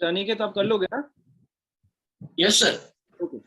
अनिकेत आप कर लोगे ना? Yes sir. ओके।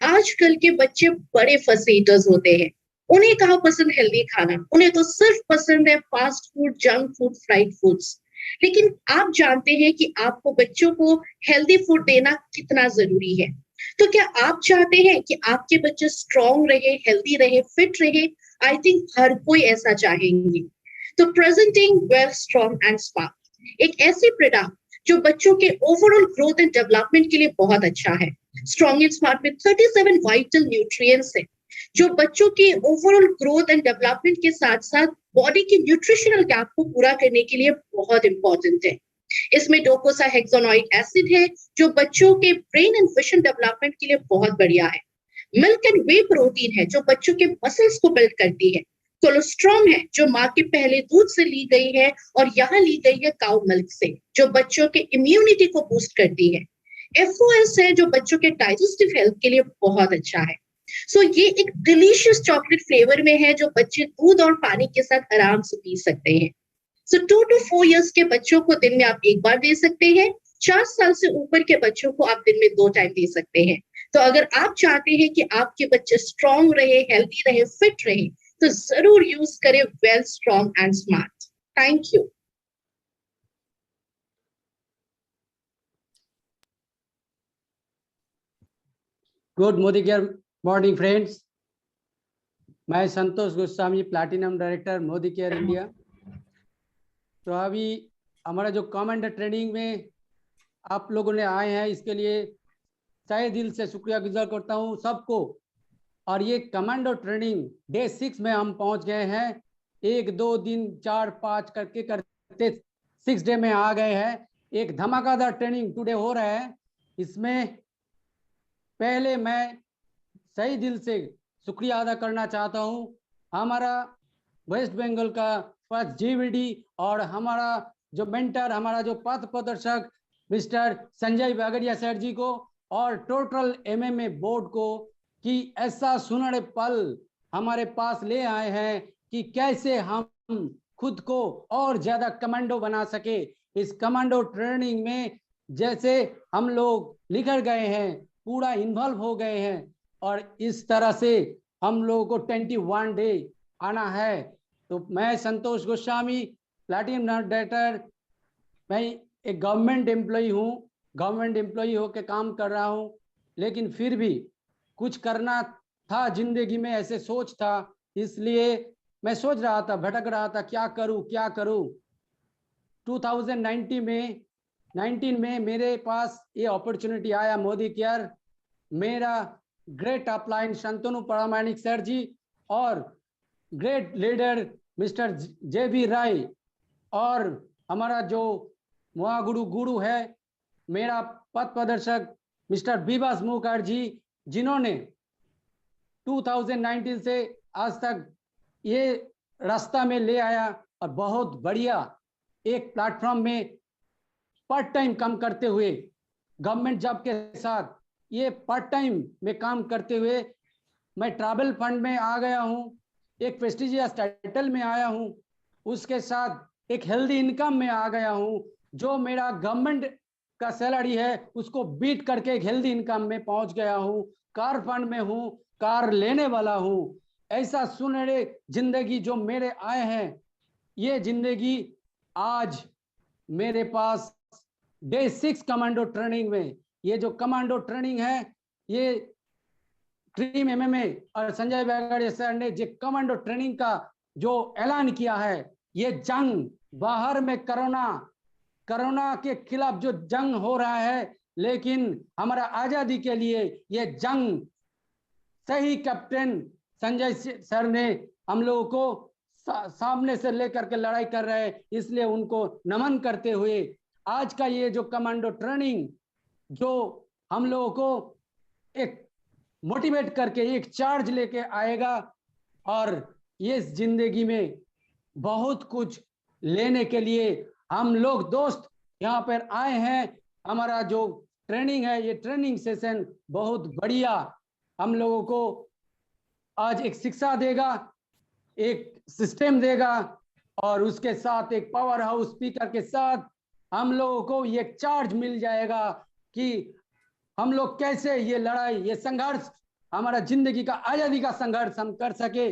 आजकल के बच्चे बड़े फसी ईटर्स होते हैं। उन्हें कहाँ पसंद हेल्दी खाना, उन्हें तो सिर्फ पसंद है fast food, junk food, fried foods. लेकिन आप जानते हैं कि आपको बच्चों को हेल्दी फूड देना कितना जरूरी है। तो क्या आप चाहते हैं कि आपके बच्चे स्ट्रॉन्ग रहे, हेल्दी रहे, फिट रहे? आई थिंक हर कोई ऐसा चाहेंगे। तो presenting well strong and smart एक ऐसी प्रोडक्ट जो बच्चों के ओवरऑल ग्रोथ एंड डेवलपमेंट के लिए बहुत अच्छा है। स्ट्रॉन्ग एंड स्मार्ट में 37 वाइटल न्यूट्रिएंट्स है जो बच्चों के ओवरऑल ग्रोथ एंड डेवलपमेंट के साथ साथ बॉडी के न्यूट्रिशनल गैप को पूरा करने के लिए बहुत इंपॉर्टेंट है। इसमें डोकोसाहेक्सोनोइक एसिड है जो बच्चों के ब्रेन एंड विजन डेवलपमेंट के लिए बहुत बढ़िया है। मिल्क एंड वे प्रोटीन है जो बच्चों के मसल्स को बिल्ड करती है। कोलेस्ट्रॉल है जो माँ के पहले दूध से ली गई है और यहाँ ली गई है काउ मिल्क से, जो बच्चों के इम्यूनिटी को बूस्ट करती है। FOS है जो बच्चों के डाइजेस्टिव हेल्थ के लिए बहुत अच्छा है। सो ये एक डिलीशियस चॉकलेट फ्लेवर में है जो बच्चे दूध और पानी के साथ आराम से पी सकते हैं। सो 2 to 4 इयर्स के बच्चों को दिन में आप एक बार दे सकते हैं। 4 साल से ऊपर के बच्चों को आप दिन में 2 टाइम दे सकते हैं। तो अगर आप चाहते हैं कि आपके बच्चे स्ट्रॉन्ग रहे, हेल्दी रहे, फिट रहे, तो जरूर यूज करें well strong and smart. Thank you. Good Modi care morning friends, मैं Santosh Goswami, platinum director Modi care India. तो अभी हमारा जो कमांडर ट्रेनिंग में आप लोगों ने आए हैं, इसके लिए तहे दिल से शुक्रिया गुजार करता हूं सबको। और ये कमांडो ट्रेनिंग डे 6 में हम पहुंच गए हैं। 1 2 दिन 4 5 करके करते 6 डे में आ गए हैं। एक धमाकेदार ट्रेनिंग टुडे हो रहा है। इसमें पहले मैं सही दिल से शुक्रिया अदा करना चाहता हूं हमारा वेस्ट बंगाल का फर्स्ट GVD और हमारा जो मेंटर, हमारा जो पथ प्रदर्शक मिस्टर संजय बागड़िया सर जी को, और टोटल MMA बोर्ड को कि ऐसा सुनहरे पल हमारे पास ले आए हैं कि कैसे हम खुद को और ज्यादा कमांडो बना सके। इस कमांडो ट्रेनिंग में जैसे हम लोग निकल गए हैं, पूरा इन्वॉल्व हो गए हैं, और इस तरह से हम लोगों को 21 डे आना है। तो मैं संतोष गोस्वामी, प्लैटिनम डायरेक्टर, मैं एक गवर्नमेंट एम्प्लॉई हूँ, गवर्नमेंट एम्प्लॉई होकर काम कर रहा हूँ, लेकिन फिर भी कुछ करना था जिंदगी में, ऐसे सोच था, इसलिए मैं सोच रहा था, भटक रहा था, क्या करूं क्या करूं। 2019 में मेरे पास ये अपॉर्चुनिटी आया, मोदी केयर। मेरा ग्रेट अपलाइन शांतनु प्रामाणिक सर जी और ग्रेट लीडर मिस्टर JB राय और हमारा जो महागुरु है मेरा पथ प्रदर्शक मिस्टर बीबास मुखर्जी, जिन्होंने 2019 से आज तक ये रास्ता में ले आया और बहुत बढ़िया एक प्लेटफॉर्म में पार्ट टाइम काम करते हुए, गवर्नमेंट जॉब के साथ ये पार्ट टाइम में काम करते हुए मैं ट्रैवल फंड में आ गया हूँ, एक प्रेस्टिजियस टाइटल में आया हूँ, उसके साथ एक हेल्दी इनकम में आ गया हूँ। जो मेरा गवर्नमेंट का सैलरी है उसको बीट करके एक हेल्दी इनकम में पहुंच गया हूँ। कार फंड में हूँ, कार लेने वाला हूँ। ऐसा सुनहरे जिंदगी जो मेरे आए हैं, ये जिंदगी आज मेरे पास डे 6 कमांडो ट्रेनिंग में, ये जो कमांडो ट्रेनिंग है, ये टीम MMA और संजय बागड़िया सर ने जो कमांडो ट्रेनिंग का जो ऐलान किया है, ये जंग बाहर में कोरोना के खिलाफ जो जंग हो रहा है, लेकिन हमारा आजादी के लिए ये जंग सही कैप्टन संजय सर ने हम लोगों को सामने से लेकर के लड़ाई कर रहे हैं, इसलिए उनको नमन करते हुए आज का ये जो कमांडो ट्रेनिंग जो हम लोगों को एक मोटिवेट करके एक चार्ज लेके आएगा और ये जिंदगी में बहुत कुछ लेने के लिए हम लोग दोस्त यहाँ पर आए हैं। हमारा जो ट्रेनिंग है, ये ट्रेनिंग सेशन बहुत बढ़िया हम लोगों को आज एक शिक्षा देगा, एक सिस्टम देगा, और उसके साथ एक पावर हाउस स्पीकर के साथ हम लोगों को ये चार्ज मिल जाएगा कि हम लोग कैसे ये लड़ाई, ये संघर्ष, हमारा जिंदगी का आजादी का संघर्ष हम कर सके।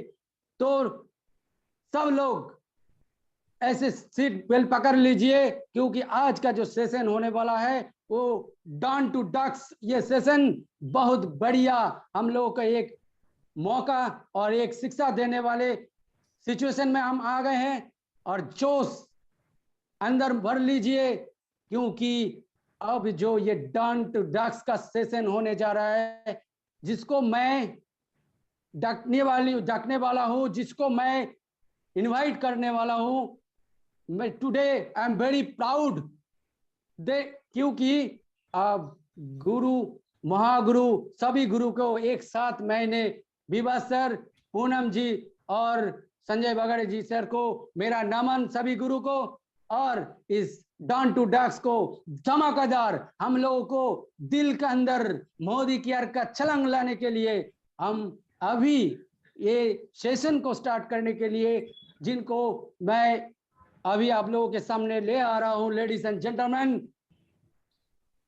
तो सब लोग ऐसे सीट बेल्ट पकड़ लीजिए, क्योंकि आज का जो सेशन होने वाला है वो डाउन टू डक्स, ये सेशन बहुत बढ़िया हम लोगों का एक मौका और एक शिक्षा देने वाले सिचुएशन में हम आ गए हैं, और जोश अंदर भर लीजिए, क्योंकि अब जो ये डाउन टू डक्स का सेशन होने जा रहा है, जिसको मैं डकने वाला हूं, जिसको मैं इनवाइट करने वाला हूं, मैं today I am very proud क्योंकि गुरु महागुरु सभी गुरु को एक साथ मैंने विभा सर, पूनम जी और संजय बागड़िया जी सर को मेरा नमन, सभी गुरु को, और इस डाउन टू डक्स को धमाकेदार हम लोगों को दिल के अंदर मोदी केयर का छलांग लाने के लिए हम अभी ये सेशन को स्टार्ट करने के लिए, जिनको मैं अभी आप लोगों के सामने ले आ रहा हूं, ladies and gentleman,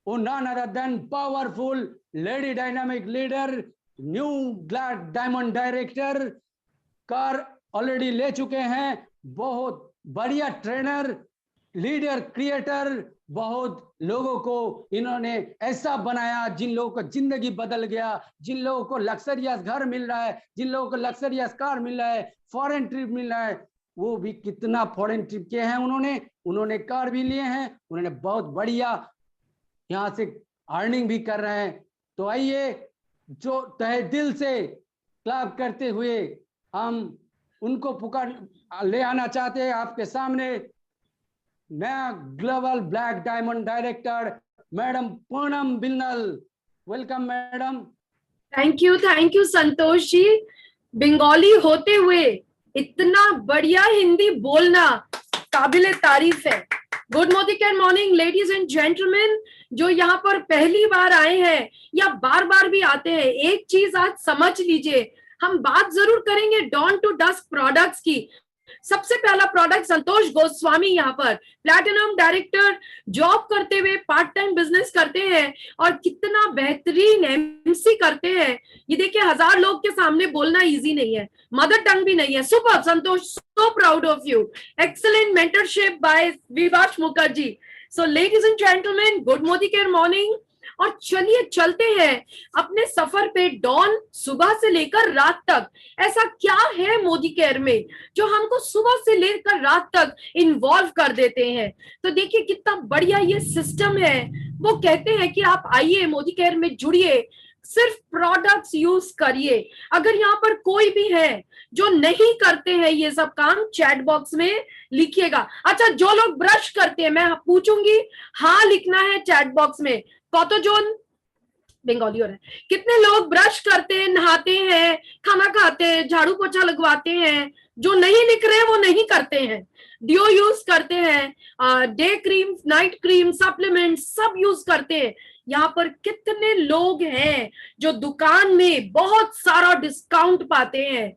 none other than powerful lady dynamic leader, new glad diamond director, car already ले चुके हैं, बहुत बढ़िया ट्रेनर, लीडर, क्रिएटर, बहुत लोगों को इन्होंने ऐसा बनाया जिन लोगों को जिंदगी बदल गया, जिन लोगों को लग्जरियस घर मिल रहा है, जिन लोगों को लग्जरियस कार मिल रहा है, फॉरेन ट्रिप मिल रहा है, वो भी कितना फॉरेन ट्रिप किए हैं उन्होंने कार भी लिए हैं, उन्होंने बहुत बढ़िया यहाँ से अर्निंग भी कर रहे हैं। तो आइए, जो तहे दिल से क्लैप करते हुए हम उनको पुकार ले आना चाहते हैं आपके सामने, नया global black diamond director madam Poonam बिल्नल। Welcome madam. Thank you Santosh ji. Bengali होते हुए इतना बढ़िया हिंदी बोलना काबिले तारीफ है। Good Modi care morning ladies and gentleman, जो यहाँ पर पहली बार आए हैं या बार बार भी आते हैं, एक चीज आज समझ लीजिए, हम बात जरूर करेंगे डॉन टू डस्क प्रोडक्ट्स की। सबसे पहला प्रोडक्ट संतोष गोस्वामी यहाँ पर प्लैटिनम डायरेक्टर, जॉब करते हुए पार्ट टाइम बिजनेस करते हैं और कितना बेहतरीन एमसी करते हैं। ये देखिए, 1000 लोग के सामने बोलना इजी नहीं है, मदर टंग भी नहीं है। Super Santosh, so proud of you, excellent mentorship by Vibhash Mukherjee. So ladies and gentleman, good Modi care morning. और चलिए चलते हैं अपने सफर पे। डॉन सुबह से लेकर रात तक, ऐसा क्या है मोदी केयर में जो हमको सुबह से लेकर रात तक इन्वॉल्व कर देते हैं। तो देखिए कितना बढ़िया ये सिस्टम है। वो कहते हैं कि आप आइए मोदी केयर में जुड़िए, सिर्फ प्रोडक्ट्स यूज करिए। अगर यहाँ पर कोई भी है जो नहीं करते हैं ये सब काम, चैट बॉक्स में लिखिएगा। अच्छा, जो लोग ब्रश करते हैं, मैं पूछूंगी, हाँ लिखना है चैट बॉक्स में। कतजन बंगाली हो रहा है, कितने लोग ब्रश करते हैं, नहाते हैं, खाना खाते हैं, झाड़ू पोछा लगवाते हैं। जो नहीं लिख रहे हैं वो नहीं करते हैं। डिओ यूज करते हैं, day cream, night cream, supplement सब यूज करते हैं। यहाँ पर कितने लोग हैं जो दुकान में बहुत सारा डिस्काउंट पाते हैं?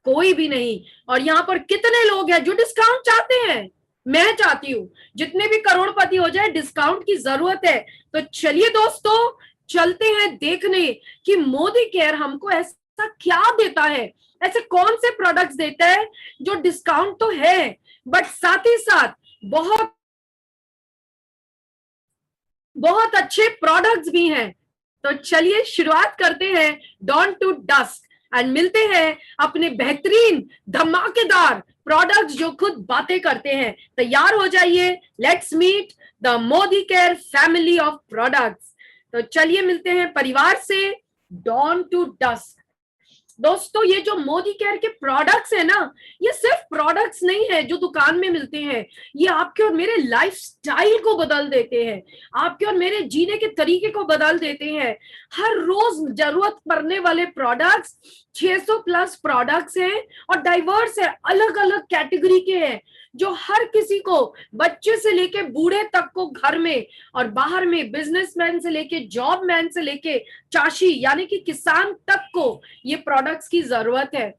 कोई भी नहीं। और यहाँ पर कितने लोग हैं जो डिस्काउंट चाहते हैं? मैं चाहती हूँ जितने भी करोड़पति हो जाए, डिस्काउंट की जरूरत है। तो चलिए दोस्तों, चलते हैं देखने कि मोदी केयर हमको ऐसा क्या देता है, ऐसे कौन से प्रोडक्ट्स देता है जो डिस्काउंट तो है बट साथ ही साथ बहुत बहुत अच्छे प्रोडक्ट्स भी हैं। तो चलिए शुरुआत करते हैं डॉन टू डस्क एंड मिलते हैं अपने बेहतरीन धमाकेदार प्रोडक्ट्स जो खुद बातें करते हैं। तैयार हो जाइए, let's meet the Modicare family of products. तो चलिए मिलते हैं परिवार से डॉन टू डस्क। दोस्तों, ये जो मोदी केयर के प्रोडक्ट्स है ना, ये सिर्फ प्रोडक्ट्स नहीं है जो दुकान में मिलते हैं, ये आपके और मेरे लाइफस्टाइल को बदल देते हैं, आपके और मेरे जीने के तरीके को बदल देते हैं। हर रोज जरूरत पड़ने वाले प्रोडक्ट्स, 600 प्लस प्रोडक्ट्स हैं और डाइवर्स है, अलग अलग कैटेगरी के हैं, जो हर किसी को, बच्चे से लेके बूढ़े तक को, घर में और बाहर में, बिजनेसमैन से लेके जॉब मैन से लेके चाशी यानी कि किसान तक को ये प्रोडक्ट्स की जरूरत है।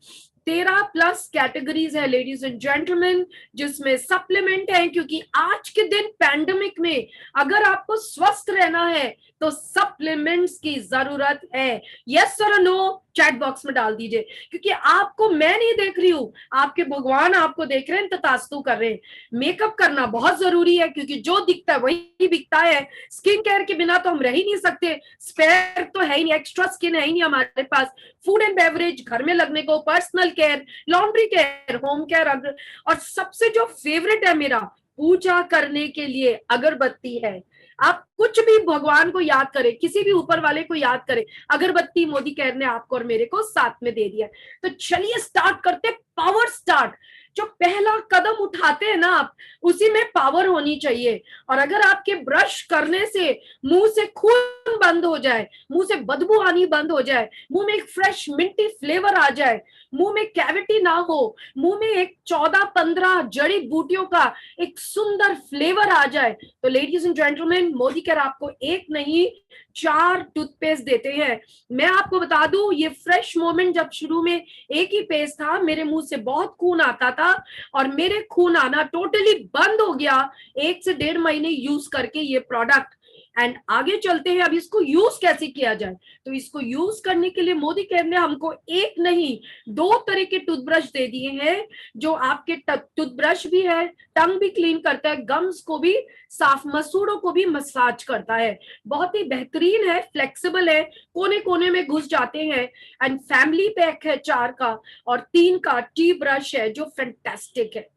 13 प्लस कैटेगरीज है लेडीज एंड जेंटलमैन, जिसमें सप्लीमेंट है, क्योंकि आज के दिन पैंडेमिक में अगर आपको स्वस्थ रहना है तो सप्लीमेंट्स की जरूरत है। यस और नो चैट बॉक्स में डाल दीजिए, क्योंकि आपको मैं नहीं देख रही हूँ, आपके भगवान आपको देख रहे हैं, तथास्तु कर रहे हैं। मेकअप करना बहुत जरूरी है, क्योंकि जो दिखता है वही बिकता है। स्किन केयर के बिना तो हम रह ही नहीं सकते, स्पेयर तो है ही नहीं, एक्स्ट्रा स्किन है ही नहीं हमारे पास। फूड एंड बेवरेज घर में लगने को, personal care, laundry care, home care, और सबसे जो फेवरेट है मेरा, पूजा करने के लिए अगरबत्ती है। आप कुछ भी भगवान को याद करें, किसी भी ऊपर वाले को याद करें, अगरबत्ती मोदी केयर ने आपको और मेरे को साथ में दे दिया। तो चलिए स्टार्ट करते, पावर स्टार्ट। जो पहला कदम उठाते हैं ना आप, उसी में पावर होनी चाहिए। और अगर आपके ब्रश करने से मुंह से खून बंद हो जाए, मुंह से बदबू आनी बंद हो जाए, मुंह में एक फ्रेश मिंटी फ्लेवर आ जाए, मुंह में कैविटी ना हो, मुंह में एक 14-15 जड़ी बूटियों का एक सुंदर फ्लेवर आ जाए, तो ladies and gentleman, Modi care आपको एक नहीं 4 टूथपेस्ट देते हैं। मैं आपको बता दूं, ये फ्रेश मोमेंट जब शुरू में एक ही पेस्ट था, मेरे मुंह से बहुत खून आता था और मेरे खून आना टोटली बंद हो गया 1 से 1.5 महीने यूज करके ये प्रोडक्ट। एंड आगे चलते हैं, अब इसको यूज कैसे किया जाए। तो इसको यूज करने के लिए मोदी केयर ने हमको एक नहीं 2 तरह के टूथब्रश दे दिए हैं, जो आपके टूथब्रश भी है, टंग भी क्लीन करता है, गम्स को भी साफ, मसूड़ों को भी मसाज करता है। बहुत ही बेहतरीन है, फ्लेक्सिबल है, कोने कोने में घुस जाते हैं। एंड फैमिली पैक है 4 का, और 3 का टी ब्रश है जो फैंटास्टिक है।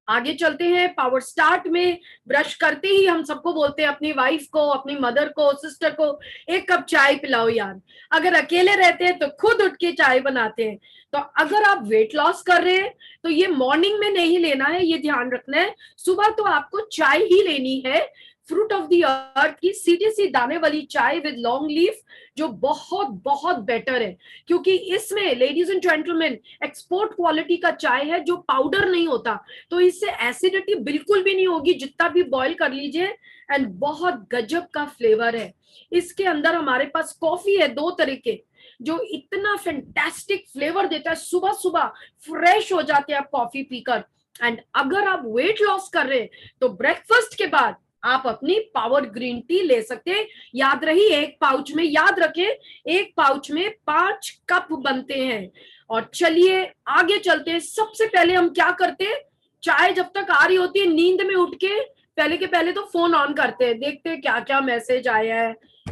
आगे चलते हैं, पावर स्टार्ट में ब्रश करते ही हम सबको बोलते हैं, अपनी वाइफ को, अपनी मदर को, सिस्टर को, 1 कप चाय पिलाओ यार। अगर अकेले रहते हैं तो खुद उठ के चाय बनाते हैं। तो अगर आप वेट लॉस कर रहे हैं तो ये मॉर्निंग में नहीं लेना है, ये ध्यान रखना है। सुबह तो आपको चाय ही लेनी है, फ्रूट ऑफ द अर्थ की सीधी सी दाने वाली चाय विद लॉन्ग लीफ, जो बहुत बहुत बेटर है, क्योंकि इसमें ladies and gentleman export quality का चाय है जो पाउडर नहीं होता, तो इससे एसिडिटी बिल्कुल भी नहीं होगी जितना भी बॉईल कर लीजिए, एंड बहुत गजब का फ्लेवर है। इसके अंदर हमारे पास कॉफी है 2 तरह के, जो इतना फैंटास्टिक फ्लेवर देता है, सुबह सुबह फ्रेश हो जाते हैं आप कॉफी पीकर। एंड अगर आप वेट लॉस कर रहे हैं तो ब्रेकफास्ट के बाद आप अपनी पावर ग्रीन टी ले सकते हैं। याद रही, एक पाउच में, याद रखें, एक पाउच में 5 कप बनते हैं। और चलिए आगे चलते हैं। सबसे पहले हम क्या करते हैं, चाय जब तक आ रही होती है, नींद में उठ के पहले के पहले तो फोन ऑन करते हैं, देखते हैं क्या क्या मैसेज आया है,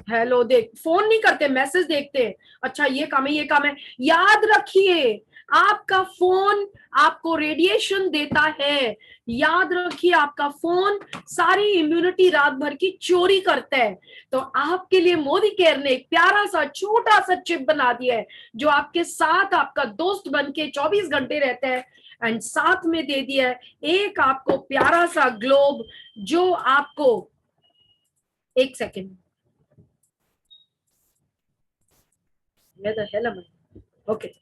हेलो, देख, फोन नहीं करते, मैसेज देखते हैं, अच्छा ये काम है, ये काम है। याद रखिए, आपका फोन आपको रेडिएशन देता है, याद रखिए, आपका फोन सारी इम्यूनिटी रात भर की चोरी करता है। तो आपके लिए मोदी केयर ने एक प्यारा सा छोटा सा चिप बना दिया है, जो आपके साथ आपका दोस्त बन के 24 घंटे रहता है। एंड साथ में दे दिया है एक आपको प्यारा सा ग्लोब, जो आपको, एक सेकेंड, ओके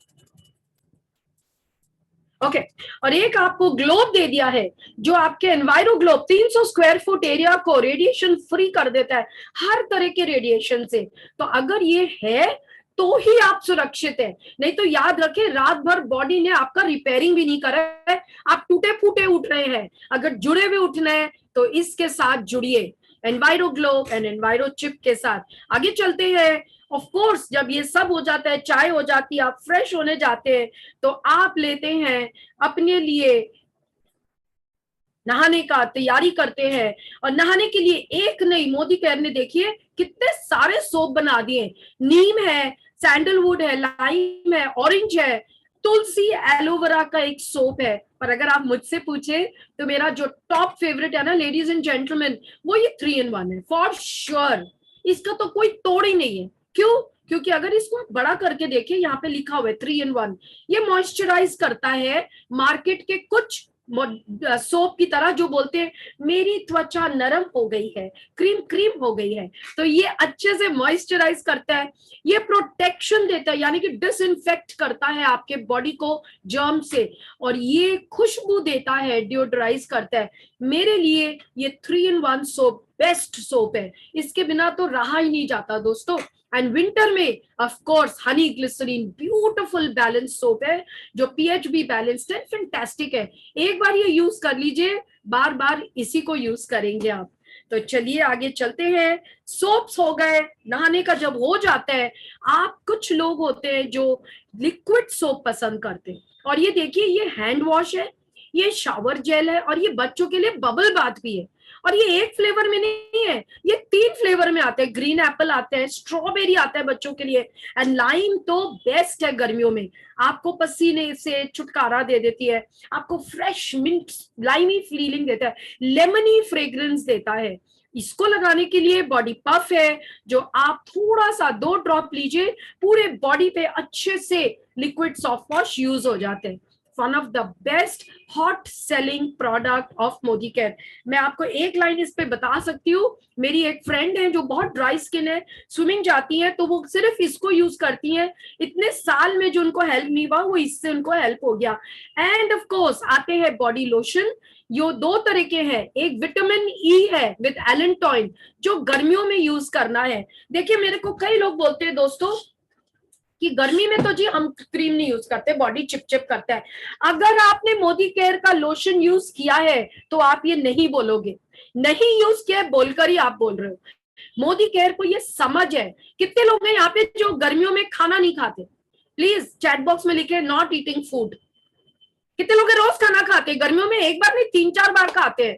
ओके, और एक आपको ग्लोब दे दिया है जो आपके enviro globe 300 square foot area को रेडिएशन फ्री कर देता है, हर तरह के रेडिएशन से। तो अगर ये है तो ही आप सुरक्षित है, नहीं तो याद रखें, रात भर बॉडी ने आपका रिपेयरिंग भी नहीं करा है, आप टूटे फूटे उठ रहे हैं। अगर जुड़े हुए उठना है तो इसके साथ जुड़िए, enviro globe and enviro chip के साथ। आगे चलते हैं। ऑफ कोर्स जब ये सब हो जाता है, चाय हो जाती है, आप फ्रेश होने जाते हैं, तो आप लेते हैं अपने लिए नहाने का, तैयारी करते हैं। और नहाने के लिए एक नहीं, मोदी केयर ने देखिए कितने सारे सोप बना दिए, नीम है, सैंडलवुड है, लाइम है, ऑरेंज है, तुलसी, एलोवेरा का एक सोप है। पर अगर आप मुझसे पूछे तो मेरा जो टॉप फेवरेट है ना लेडीज एंड जेंटलमैन, वो ये 3-in-1 है फॉर श्योर, इसका तो कोई तोड़ ही नहीं है। क्यों? क्योंकि अगर इसको आप बड़ा करके देखें, यहाँ पे लिखा हुआ है 3-in-1, ये मॉइस्चराइज करता है मार्केट के कुछ सोप की तरह, जो बोलते हैं मेरी त्वचा नरम हो गई है, क्रीम क्रीम हो गई है, तो ये अच्छे से मॉइस्चराइज करता है, ये प्रोटेक्शन देता है, यानी कि डिसइंफेक्ट करता है आपके बॉडी को जर्म से, और ये खुशबू देता है, डिओड्राइज करता है। मेरे लिए ये 3-in-1 सोप बेस्ट सोप है, इसके बिना तो रहा ही नहीं जाता दोस्तों। एंड विंटर में of course honey glycerine beautiful balance soap है, जो पीएच भी बैलेंस्ड है, फैंटास्टिक है। एक बार ये यूज कर लीजिए, बार बार इसी को यूज करेंगे आप। तो चलिए आगे चलते हैं। सोप्स हो गए, नहाने का जब हो जाता है, आप कुछ लोग होते हैं जो लिक्विड सोप पसंद करते हैं, और ये देखिए, ये हैंड वॉश है, ये शावर जेल है, और ये बच्चों के लिए बबल बाथ भी है। और ये एक फ्लेवर में नहीं है, ये 3 फ्लेवर में आते हैं, ग्रीन एप्पल आते हैं, स्ट्रॉबेरी आता है बच्चों के लिए, एंड लाइम तो बेस्ट है गर्मियों में, आपको पसीने से छुटकारा दे देती है, आपको फ्रेश मिंट लाइमी फीलिंग देता है, लेमनी फ्रेग्रेंस देता है। इसको लगाने के लिए बॉडी पफ है, जो आप थोड़ा सा 2 ड्रॉप लीजिए, पूरे बॉडी पे अच्छे से लिक्विड सॉफ्ट वॉश यूज हो जाते हैं। One of the best hot selling product of Modi care. मैं आपको एक लाइन इस पे बता सकती हूँ, मेरी एक फ्रेंड है जो बहुत ड्राई स्किन है, स्विमिंग जाती है तो वो सिर्फ इसको यूज करती है, इतने साल में जो उनको हेल्प नहीं हुआ, वो इससे उनको हेल्प हो गया। एंड ऑफ कोर्स आते हैं बॉडी लोशन, यो 2 तरह के हैं, एक विटामिन ई है विद एलेंटॉइन, जो गर्मियों में यूज करना है। देखिए, मेरे को कई लोग बोलते हैं दोस्तों कि गर्मी में तो जी हम क्रीम नहीं यूज करते, बॉडी चिपचिप करता है। अगर आपने मोदी केयर का लोशन यूज किया है तो आप ये नहीं बोलोगे, नहीं यूज किया है बोलकर ही आप बोल रहे हो। मोदी केयर को ये समझ है। कितने लोग हैं यहाँ पे जो गर्मियों में खाना नहीं खाते? प्लीज चैट बॉक्स में लिखे नॉट ईटिंग फूड। कितने लोग रोज खाना खाते हैं? गर्मियों में एक बार नहीं 3-4 बार खाते हैं,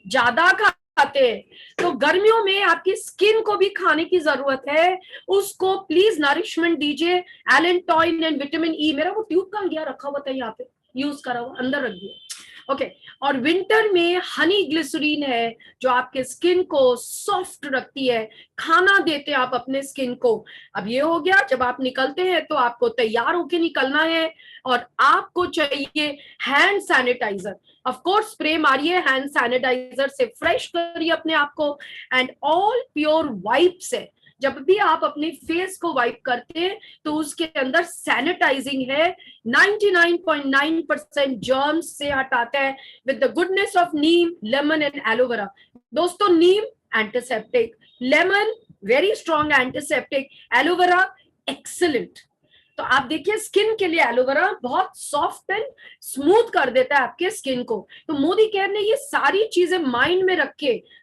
ज्यादा खाते हैं। तो गर्मियों में आपकी स्किन को भी खाने की जरूरत है, उसको प्लीज नरिशमेंट दीजिए। एलेंटॉइन एंड विटामिन ई, मेरा वो ट्यूब कहाँ गया, रखा हुआ था यहाँ पे, यूज करा हुआ, अंदर रख दिया। ओके। और विंटर में हनी ग्लिसरीन है जो आपके स्किन को सॉफ्ट रखती है, खाना देते हैं आप अपने स्किन को। अब ये हो गया, जब आप निकलते हैं तो आपको तैयार होके निकलना है और आपको चाहिए hand sanitiser. Of course spray मारिए हैंड सैनिटाइजर से, फ्रेश करिए अपने आप को, एंड ऑल प्योर वाइप्स है। जब भी आप अपने फेस को वाइप करते हैं तो उसके अंदर सैनिटाइजिंग है, 99.9% जर्म्स से हटाता है with the goodness of neem, lemon and aloe vera. दोस्तों neem antiseptic, lemon very strong antiseptic, aloe vera excellent. तो आप देखिए स्किन के लिए एलोवेरा बहुत सॉफ्ट एंड स्मूथ कर देता है आपके स्किन को। तो मोदी केयर ने ये सारी चीजें माइंड में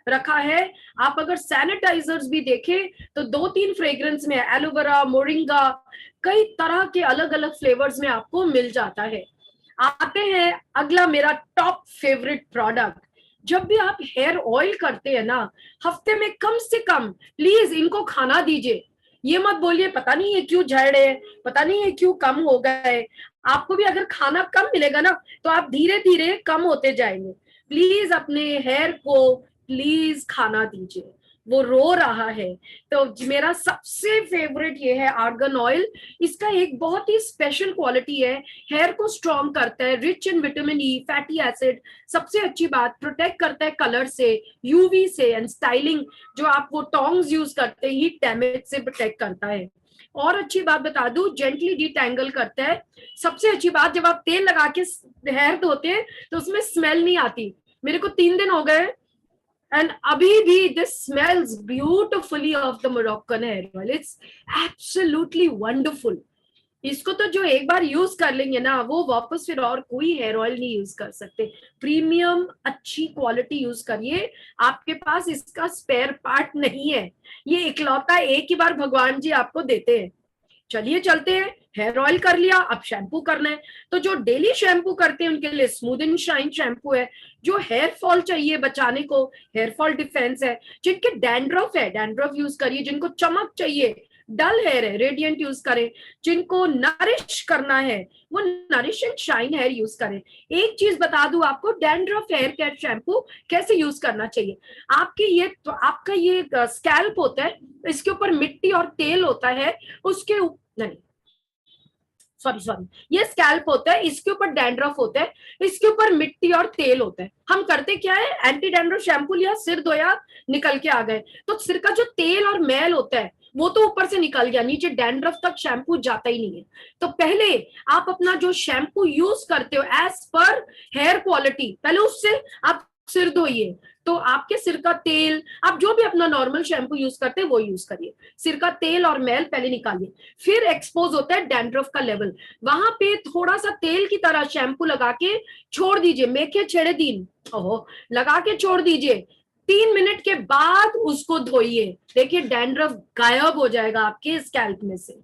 रखा है। आप अगर सैनिटाइजर्स भी देखें तो 2-3 फ्रेग्रेंस में एलोवेरा, मोरिंगा, कई तरह के अलग अलग फ्लेवर्स में आपको मिल जाता है। आते हैं अगला मेरा टॉप फेवरेट प्रोडक्ट। जब भी आप हेयर ऑयल करते हैं ना, हफ्ते में कम से कम प्लीज इनको खाना दीजिए। ये मत बोलिए पता नहीं ये क्यों झड़ रहे हैं, पता नहीं ये क्यों कम हो गए। आपको भी अगर खाना कम मिलेगा ना तो आप धीरे धीरे कम होते जाएंगे। प्लीज अपने हेयर को प्लीज खाना दीजिए, वो रो रहा है। तो मेरा सबसे फेवरेट ये है आर्गन ऑयल। इसका एक बहुत ही स्पेशल क्वालिटी है, हेयर को स्ट्रॉन्ग करता है, rich in vitamin E, fatty acid, सबसे अच्छी बात प्रोटेक्ट करता है कलर से, यूवी से, एंड स्टाइलिंग जो आप वो टोंग्स यूज करते हैं हीट डैमेज से प्रोटेक्ट करता है। और अच्छी बात बता दूं, जेंटली डिटैंगल करता है। सबसे अच्छी बात, जब आप तेल लगा के हेयर धोते हैं तो उसमें स्मेल नहीं आती। मेरे को 3 दिन हो गए and abhi bhi this smells beautifully of the Moroccan hair oil. It's absolutely wonderful. इसको तो जो एक बार यूज कर लेंगे ना वो वापस फिर और कोई हेयर ऑयल नहीं यूज कर सकते। प्रीमियम अच्छी क्वालिटी यूज करिए, आपके पास इसका स्पेयर पार्ट नहीं है, ये इकलौता एक ही बार भगवान जी आपको देते हैं। चलिए चलते हैं, हेयर ऑयल कर लिया, अब शैम्पू करना है। तो जो डेली शैम्पू करते हैं उनके लिए स्मूथ एंड शाइन शैम्पू है। जो हेयर फॉल चाहिए बचाने को, हेयर फॉल डिफेंस है। जिनके डैंड्रफ है, डैंड्रफ यूज करिए। जिनको चमक चाहिए, डल हेयर है, रेडियंट यूज करें। जिनको नरिश करना है वो nourish and shine hair use करें। एक चीज बता दूं आपको, डैंड्रफ हेयर केयर शैम्पू कैसे यूज करना चाहिए। आपका ये स्कैल्प होता है, इसके ऊपर मिट्टी और तेल होता है, उसके नहीं सॉरी ये स्कैल्प होता है, इसके ऊपर डैंड्रफ होता है, इसके ऊपर मिट्टी और तेल होता है। हम करते क्या है, एंटी डैंड्रफ शैम्पू लिया, सिर धोया, निकल के आ गए। तो सिर का जो तेल और मैल होता है वो तो ऊपर से निकल गया, नीचे डैंड्रफ तक शैम्पू जाता ही नहीं है। तो पहले आप अपना जो शैम्पू यूज करते हो एज पर हेयर क्वालिटी, पहले उससे आप सिर धोइए। तो आपके सिर का तेल, आप जो भी अपना नॉर्मल शैम्पू यूज करते हैं वो यूज करिए। सिर का तेल और मैल पहले निकालिए, फिर एक्सपोज होता है डैंड्रफ का लेवल, वहां पे थोड़ा सा तेल की तरह शैम्पू लगा के छोड़ दीजिए। मेखे छेड़े दिन लगा के छोड़ दीजिए, 3 मिनट के बाद उसको धोइए। देखिए डैंड्रफ गायब हो जाएगा आपके स्कैल्प में से।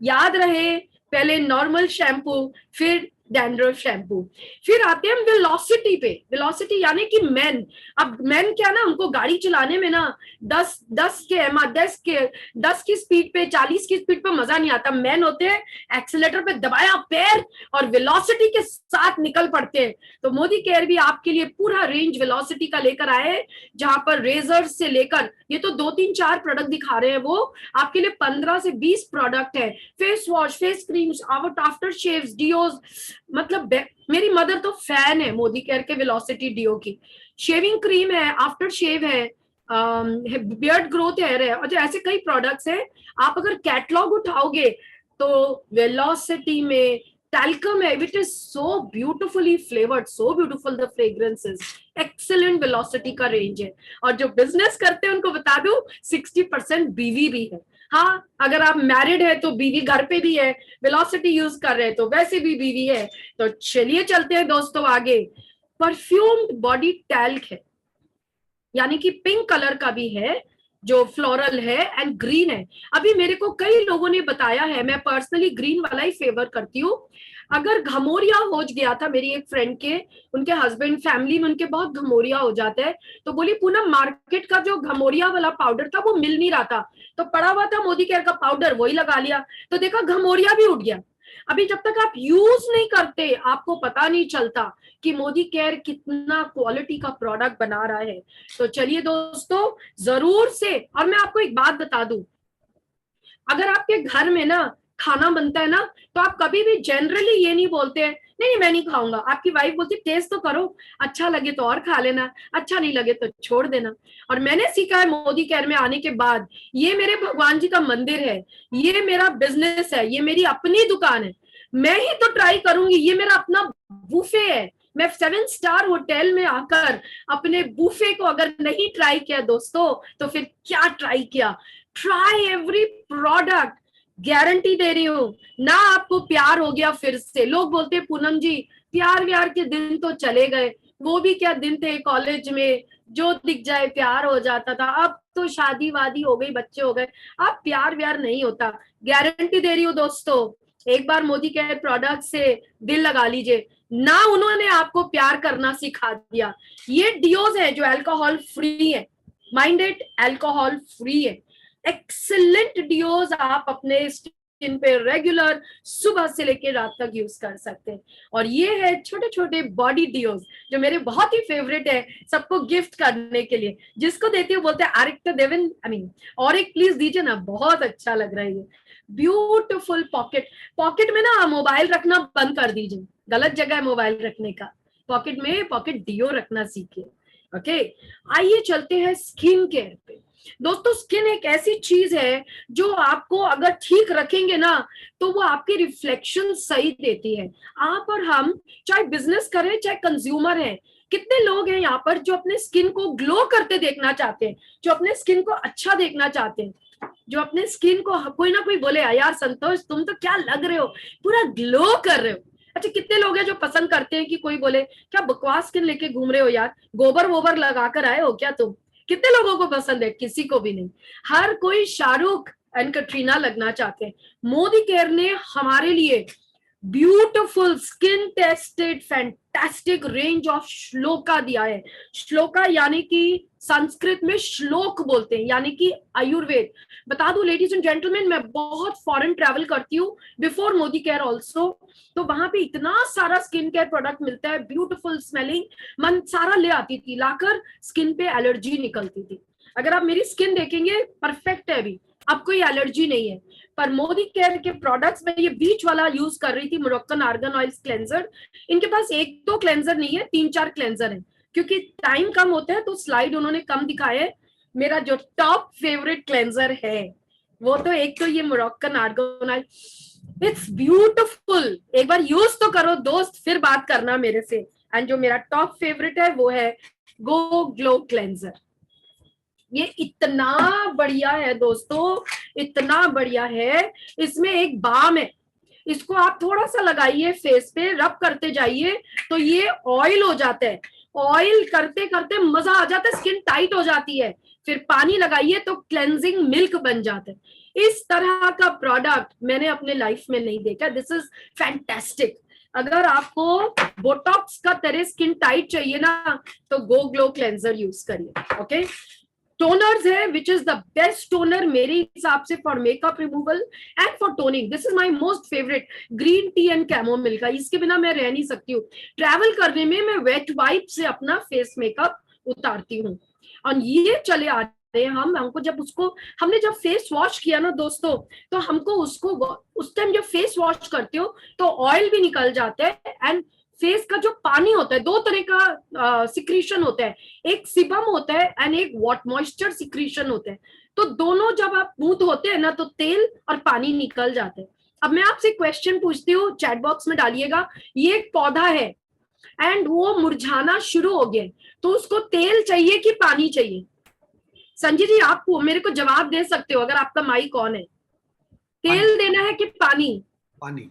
याद रहे, पहले नॉर्मल शैम्पू, फिर डैंड्रफ शैम्पू। फिर आते हैं हम वेलोसिटी पे। वेलोसिटी यानी कि मैन, अब मैन क्या ना, उनको गाड़ी चलाने में ना 10 की स्पीड पे, 40 की स्पीड पे मजा नहीं आता। मैन होते हैं एक्सीलेटर पे दबाया पैर और वेलोसिटी के साथ निकल पड़ते हैं। तो मोदी केयर भी आपके लिए पूरा रेंज वेलोसिटी का लेकर आए, जहां पर रेजर से लेकर, ये तो 2-3-4 प्रोडक्ट दिखा रहे हैं, वो आपके लिए 15 से 20 प्रोडक्ट है। Face wash, face creams, after shaves, डियोज, मतलब मेरी मदर तो फैन है मोदी केयर के वेलोसिटी डियो की। शेविंग क्रीम है, आफ्टर शेव है, बियर्ड ग्रोथ हेयर है, और ऐसे कई प्रोडक्ट्स हैं। आप अगर कैटलॉग उठाओगे तो वेलोसिटी में talcum है, which is so beautifully flavored, so beautiful the fragrances, excellent velocity का रेंज है। और जो बिजनेस करते हैं उनको बता दूं 60% बीवी भी है। हाँ, अगर आप मैरिड है तो बीवी घर पे भी है, वेलोसिटी यूज कर रहे हैं तो वैसे भी बीवी है। तो चलिए चलते हैं दोस्तों आगे। परफ्यूम्ड बॉडी टैल्क है, यानी कि पिंक कलर का भी है जो फ्लोरल है एंड ग्रीन है। अभी मेरे को कई लोगों ने बताया है, मैं पर्सनली ग्रीन वाला ही फेवर करती हूँ। अगर घमोरिया हो गया था मेरी एक फ्रेंड के, उनके हस्बैंड फैमिली में उनके बहुत घमोरिया हो जाता है, तो बोली पूनम मार्केट का जो घमोरिया वाला पाउडर था वो मिल नहीं रहा था, तो पड़ा हुआ था मोदी केयर का पाउडर, वही लगा लिया, तो देखा घमोरिया भी उठ गया। अभी जब तक आप यूज नहीं करते आपको पता नहीं चलता कि मोदी केयर कितना क्वालिटी का प्रोडक्ट बना रहा है। तो चलिए दोस्तों जरूर से, और मैं आपको एक बात बता दूं, अगर आपके घर में ना खाना बनता है ना, तो आप कभी भी जनरली ये नहीं बोलते हैं नहीं मैं नहीं खाऊंगा। आपकी वाइफ बोलती टेस्ट तो करो, अच्छा लगे तो और खा लेना, अच्छा नहीं लगे तो छोड़ देना। और मैंने सीखा है मोदी केयर में आने के बाद, ये मेरे भगवान जी का मंदिर है, ये मेरा बिजनेस है, ये मेरी अपनी दुकान है, मैं ही तो ट्राई करूंगी, ये मेरा अपना बुफे है। मैं 7 स्टार होटल में आकर अपने बुफे को अगर नहीं ट्राई किया दोस्तों, तो फिर क्या ट्राई किया। ट्राई एवरी प्रोडक्ट, गारंटी दे रही हूँ ना। आपको प्यार हो गया फिर से, लोग बोलते हैं पूनम जी प्यार व्यार के दिन तो चले गए, वो भी क्या दिन थे कॉलेज में, जो दिख जाए प्यार हो जाता था, अब तो शादी वादी हो गई, बच्चे हो गए, अब प्यार व्यार नहीं होता। गारंटी दे रही हूँ दोस्तों, एक बार मोदी केयर प्रोडक्ट से दिल लगा लीजिए ना, उन्होंने आपको प्यार करना सिखा दिया। ये डियोज है जो अल्कोहल फ्री है, माइंडेड अल्कोहल फ्री है, एक्सीलेंट डियोज आप अपने स्किन पे रेगुलर सुबह से लेकर रात तक यूज कर सकते हैं। और ये है छोटे छोटे बॉडी डियोज जो मेरे बहुत ही फेवरेट है सबको गिफ्ट करने के लिए, जिसको देती हूँ बोलते हैं आरिक तो देवन, और एक प्लीज दीजिए ना, बहुत अच्छा लग रहा है ये ब्यूटिफुल पॉकेट। पॉकेट में ना मोबाइल रखना बंद कर दीजिए, गलत जगह है मोबाइल रखने का, पॉकेट में पॉकेट डियो रखना सीखिए। ओके, आइए चलते हैं स्किन केयर पे। दोस्तों स्किन एक ऐसी चीज है जो आपको अगर ठीक रखेंगे ना तो वो आपकी रिफ्लेक्शन सही देती है। आप और हम चाहे बिजनेस करें चाहे कंज्यूमर हैं, कितने लोग हैं यहाँ पर जो अपने स्किन को ग्लो करते देखना चाहते हैं, जो अपने स्किन को अच्छा देखना चाहते हैं, जो अपने स्किन को कोई ना कोई बोले यार संतोष तुम तो क्या लग रहे हो, पूरा ग्लो कर रहे हो। अच्छा कितने लोग हैं जो पसंद करते हैं कि कोई बोले क्या बकवास स्किन लेके घूम रहे हो यार, गोबर वोबर लगा कर आए हो क्या तुम। कितने लोगों को पसंद है, किसी को भी नहीं। हर कोई शाहरुख एंड कटरीना लगना चाहते हैं। मोदी केयर ने हमारे लिए beautiful skin tested fantastic range of shloka दिया है। श्लोका यानी कि संस्कृत में श्लोक बोलते हैं, यानी कि आयुर्वेद। बता दूं लेडीज एंड जेंटलमैन, मैं बहुत फॉरेन ट्रैवल करती हूँ बिफोर मोदी केयर ऑल्सो, तो वहां पे इतना सारा स्किन केयर प्रोडक्ट मिलता है ब्यूटिफुल स्मेलिंग, मन सारा ले आती थी, लाकर स्किन पे एलर्जी निकलती थी। अगर आप मेरी स्किन देखेंगे परफेक्ट है अभी, अब कोई एलर्जी नहीं है। पर मोदी केयर के प्रोडक्ट्स में ये बीच वाला यूज कर रही थी, मोरक्कन आर्गन ऑयल क्लेंजर। इनके पास एक दो क्लेंजर नहीं है, 3-4 क्लेंजर है, क्योंकि टाइम कम होता है तो स्लाइड उन्होंने कम दिखाए है। मेरा जो टॉप फेवरेट क्लेंजर है वो तो एक तो ये Moroccan argan oil, it's beautiful, एक बार यूज तो करो दोस्त फिर बात करना मेरे से। एंड जो मेरा टॉप फेवरेट है वो है गो ग्लो क्लेंजर। ये इतना बढ़िया है दोस्तों, इतना बढ़िया है। इसमें एक बाम है, इसको आप थोड़ा सा लगाइए फेस पे, रब करते जाइए तो ये ऑयल हो जाता है, ऑयल करते करते मजा आ जाता है, स्किन टाइट हो जाती है, फिर पानी लगाइए तो क्लेंजिंग मिल्क बन जाता है। इस तरह का प्रोडक्ट मैंने अपने लाइफ में नहीं देखा, दिस इज फैंटास्टिक। अगर आपको बोटॉक्स का तरह स्किन टाइट चाहिए ना तो गो ग्लो क्लेंजर यूज करिए। ओके, टोनर्स है which is the best toner मेरे हिसाब से for makeup removal and for toning. This is my most favourite, green tea and chamomile का, इसके बिना मैं रह नहीं सकती हूँ। ट्रैवल करने में मैं वेट वाइप से अपना फेस मेकअप उतारती हूँ। और ये चले आ रहे हैं हमको जब उसको हमने जब फेस वॉश किया ना दोस्तों, तो हमको उसको उस टाइम जब फेस वॉश करते हो तो ऑयल भी निकल जाता है एंड फेस का जो पानी होता है, दो तरह का सिक्रीशन होता है, एक सिबम होता है एंड एक मॉइस्चर सिक्रीशन होता है। तो दोनों जब आप मुंह धोते हैं ना तो तेल और पानी निकल जाते हैं। अब मैं आपसे क्वेश्चन पूछती हूँ, चैट बॉक्स में डालिएगा। ये एक पौधा है एंड वो मुरझाना शुरू हो गया, तो उसको तेल चाहिए कि पानी चाहिए? संजय जी आप मेरे को जवाब दे सकते हो अगर आपका माइक ऑन है। तेल देना है कि पानी? पानी।